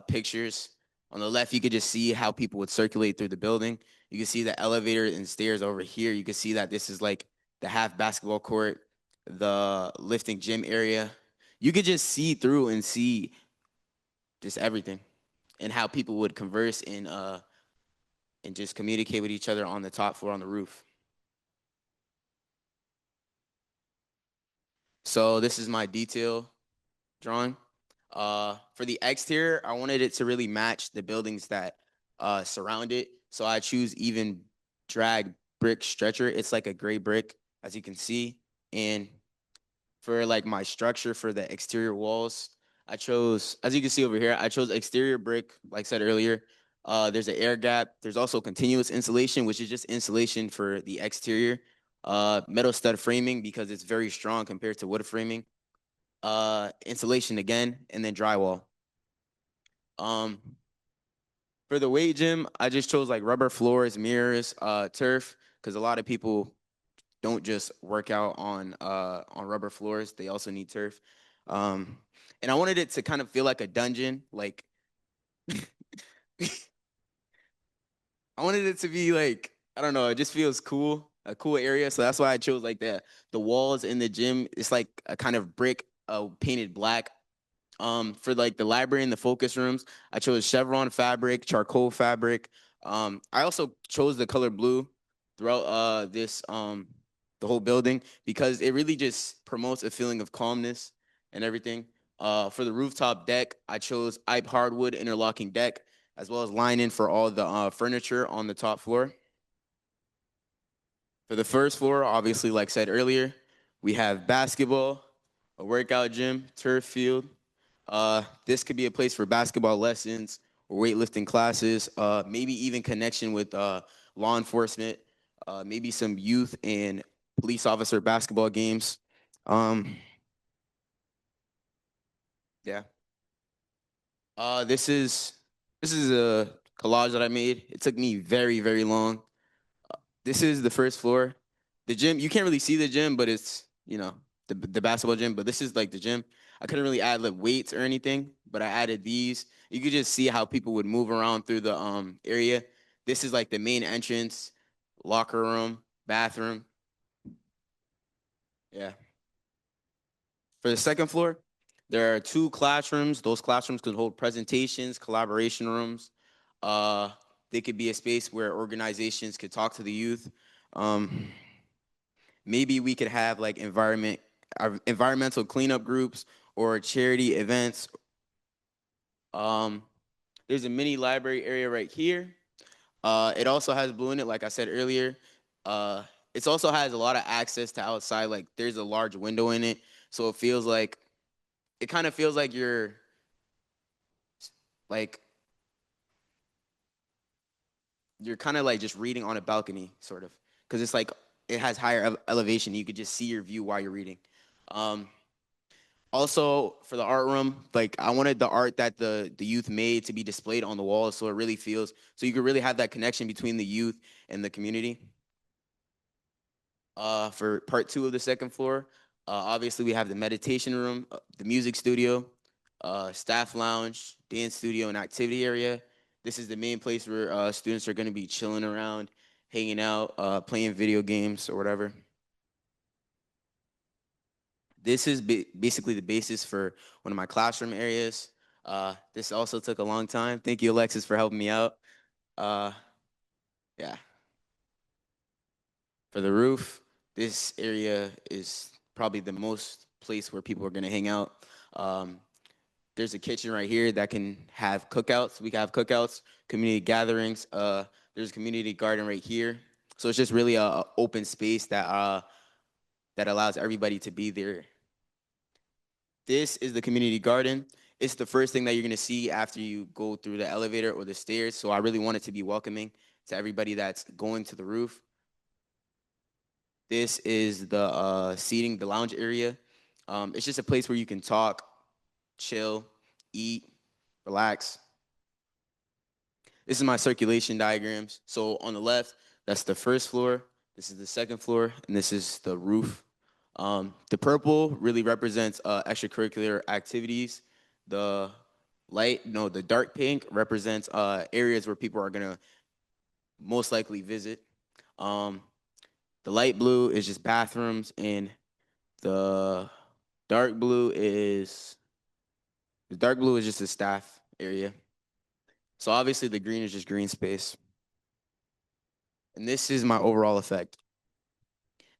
pictures. On the left, you could just see how people would circulate through the building. You can see the elevator and stairs over here. You can see that this is like the half basketball court, the lifting gym area. You could just see through and see just everything and how people would converse and just communicate with each other on the top floor on the roof. So this is my detail drawing. For the exterior, I wanted it to really match the buildings that surround it. So I choose even drag brick stretcher. It's like a gray brick, as you can see. And for like my structure for the exterior walls, I chose, as you can see over here, I chose exterior brick, like I said earlier. There's an air gap. There's also continuous insulation, which is just insulation for the exterior. Metal stud framing because it's very strong compared to wood framing. Insulation again, and then drywall. For the weight gym, I just chose like rubber floors, mirrors, turf, because a lot of people don't just work out on rubber floors. They also need turf. And I wanted it to kind of feel like a dungeon. Like I wanted it to be like, I don't know, it just feels cool, a cool area. So that's why I chose like the walls in the gym. It's like a kind of brick painted black. For like the library and the focus rooms, I chose chevron fabric, charcoal fabric. I also chose the color blue throughout the whole building because it really just promotes a feeling of calmness and everything. For the rooftop deck, I chose IPE hardwood interlocking deck, as well as lining for all the furniture on the top floor. For the first floor, obviously, like said earlier, we have basketball, a workout gym, turf field. This could be a place for basketball lessons or weightlifting classes, maybe even connection with law enforcement, maybe some youth and police officer basketball games. Yeah. This is a collage that I made. It took me very, very long. This is the first floor. The gym, you can't really see the gym, but it's, the basketball gym, but this is like the gym. I couldn't really add like weights or anything, but I added these. You could just see how people would move around through the area. This is like the main entrance, locker room, bathroom. Yeah. For the second floor, there are 2 classrooms. Those classrooms could hold presentations, collaboration rooms. They could be a space where organizations could talk to the youth. Maybe we could have like environmental cleanup groups or charity events. There's a mini library area right here. It also has blue in it, like I said earlier. It also has a lot of access to outside. Like there's a large window in it, so it kind of feels like like you're kind of like just reading on a balcony, sort of, because it's like it has higher elevation. You could just see your view while you're reading. Also, for the art room, like I wanted the art that the youth made to be displayed on the walls, so it really feels so you could really have that connection between the youth and the community. For part 2 of the second floor, obviously we have the meditation room, the music studio, staff lounge, dance studio, and activity area. This is the main place where students are going to be chilling around, hanging out, playing video games or whatever. This is basically the basis for one of my classroom areas. This also took a long time. Thank you, Alexis, for helping me out. Yeah. For the roof, this area is probably the most place where people are going to hang out. There's a kitchen right here that can have cookouts. We can have cookouts, community gatherings. There's a community garden right here. So it's just really a open space that allows everybody to be there. This is the community garden. It's the first thing that you're going to see after you go through the elevator or the stairs. So I really want it to be welcoming to everybody that's going to the roof. This is the seating, the lounge area. It's just a place where you can talk, chill, eat, relax. This is my circulation diagrams. So on the left, that's the first floor. This is the second floor, and this is the roof. The purple really represents extracurricular activities. The dark pink represents areas where people are gonna most likely visit. The light blue is just bathrooms, and the dark blue is just a staff area. So obviously the green is just green space. And this is my overall effect.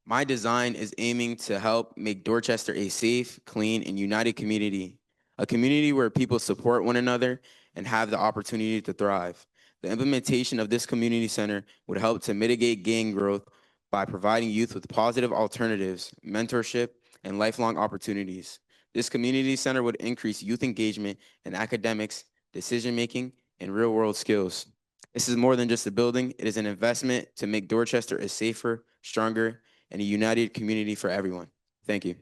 My design is aiming to help make Dorchester a safe, clean, and united community, a community where people support one another and have the opportunity to thrive. The implementation of this community center would help to mitigate gang growth by providing youth with positive alternatives, mentorship, and lifelong opportunities. This community center would increase youth engagement in academics, decision-making, and real-world skills. This is more than just a building. It is an investment to make Dorchester a safer, stronger, and a united community for everyone. Thank you.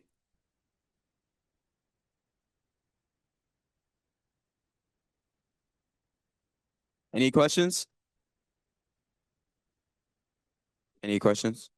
Any questions? Any questions?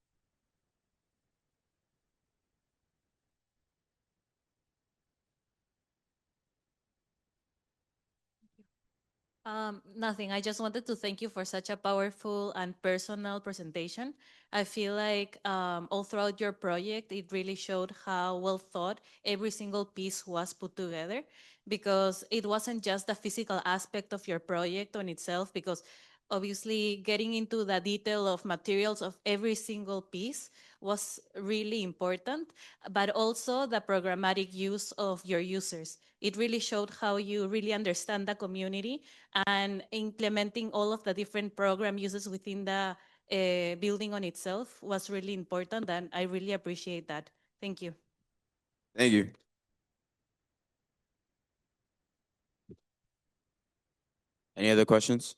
Nothing. I just wanted to thank you for such a powerful and personal presentation. I feel like all throughout your project, it really showed how well thought every single piece was put together, because it wasn't just the physical aspect of your project on itself, because obviously getting into the detail of materials of every single piece was really important, but also the programmatic use of your users. It really showed how you really understand the community, and implementing all of the different program uses within the building on itself was really important, and I really appreciate that. Thank you. Thank you. Any other questions?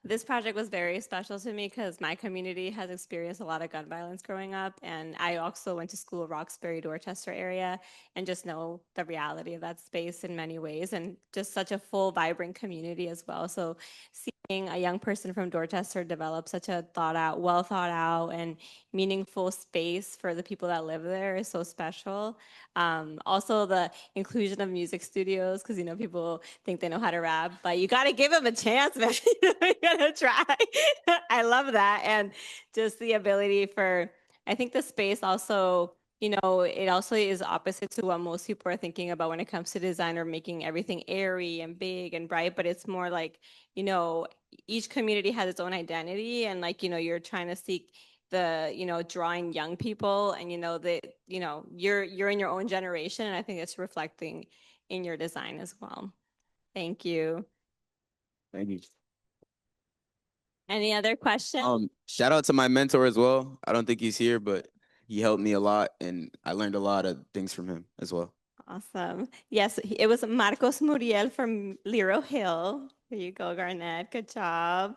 This project was very special to me because my community has experienced a lot of gun violence growing up, and I also went to school Roxbury, Dorchester area, and just know the reality of that space in many ways, and just such a full, vibrant community as well. So seeing a young person from Dorchester develop such a well thought out, and meaningful space for the people that live there is so special. Also, the inclusion of music studios, because people think they know how to rap, but you got to give them a chance, man. You got to try. I love that, and just the ability for. I think the space also. It also is opposite to what most people are thinking about when it comes to design, or making everything airy and big and bright, but it's more like, each community has its own identity, and you're trying to seek drawing young people, and you're in your own generation, and I think it's reflecting in your design as well. Thank you. Thank you. Any other questions? Shout out to my mentor as well. I don't think he's here, but he helped me a lot, and I learned a lot of things from him as well. Awesome. Yes, it was Marcos Muriel from Lero Hill. There you go, Garnett. Good job.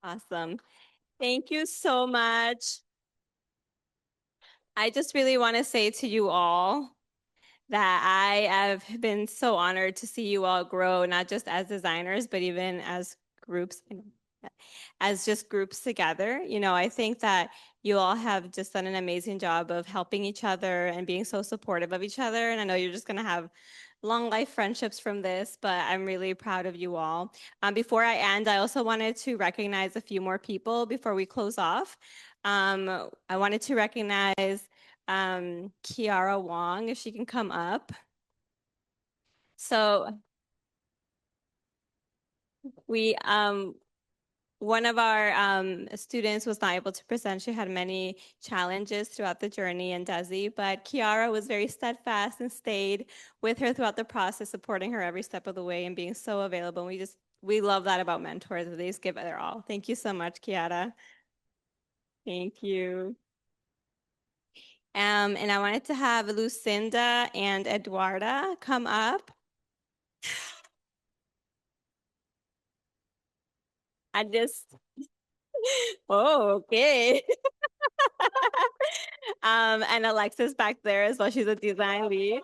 Awesome. Thank you so much. I just really want to say to you all that I have been so honored to see you all grow, not just as designers, but even as groups, as just groups together. I think that you all have just done an amazing job of helping each other and being so supportive of each other. And I know you're just going to have long life friendships from this, but I'm really proud of you all. Before I end, I also wanted to recognize a few more people before we close off. I wanted to recognize Kiara Wong, if she can come up. So one of our students was not able to present. She had many challenges throughout the journey in DESI, but Kiara was very steadfast and stayed with her throughout the process, supporting her every step of the way and being so available. We love that about mentors. They just give it their all. Thank you so much, Kiara. Thank you. And I wanted to have Lucinda and Eduarda come up. I just, oh, okay. And Alexis back there as well. She's a design lead.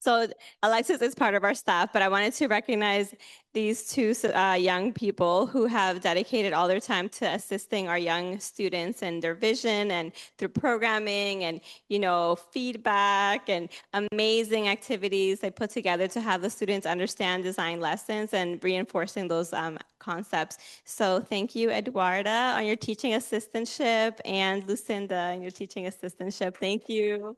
So Alexis is part of our staff, but I wanted to recognize these two young people who have dedicated all their time to assisting our young students and their vision, and through programming and, feedback and amazing activities they put together to have the students understand design lessons and reinforcing those concepts. So thank you, Eduarda, on your teaching assistantship, and Lucinda on your teaching assistantship. Thank you.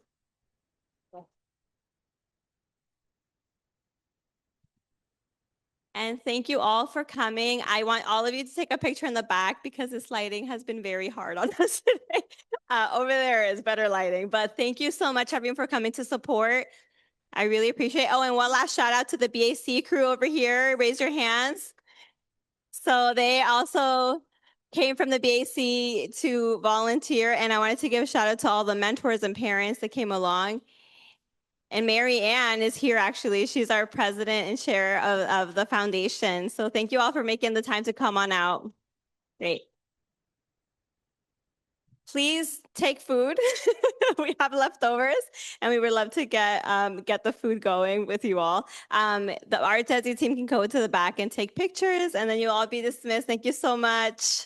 And thank you all for coming. I want all of you to take a picture in the back because this lighting has been very hard on us today. Over there is better lighting, but thank you so much, everyone, for coming to support. I really appreciate it. Oh, and one last shout out to the BAC crew over here. Raise your hands. So they also came from the BAC to volunteer, and I wanted to give a shout out to all the mentors and parents that came along. And Mary Ann is here, actually. She's our president and chair of the foundation. So thank you all for making the time to come on out. Great. Please take food. We have leftovers, and we would love to get the food going with you all. Our DESI team can go to the back and take pictures, and then you'll all be dismissed. Thank you so much.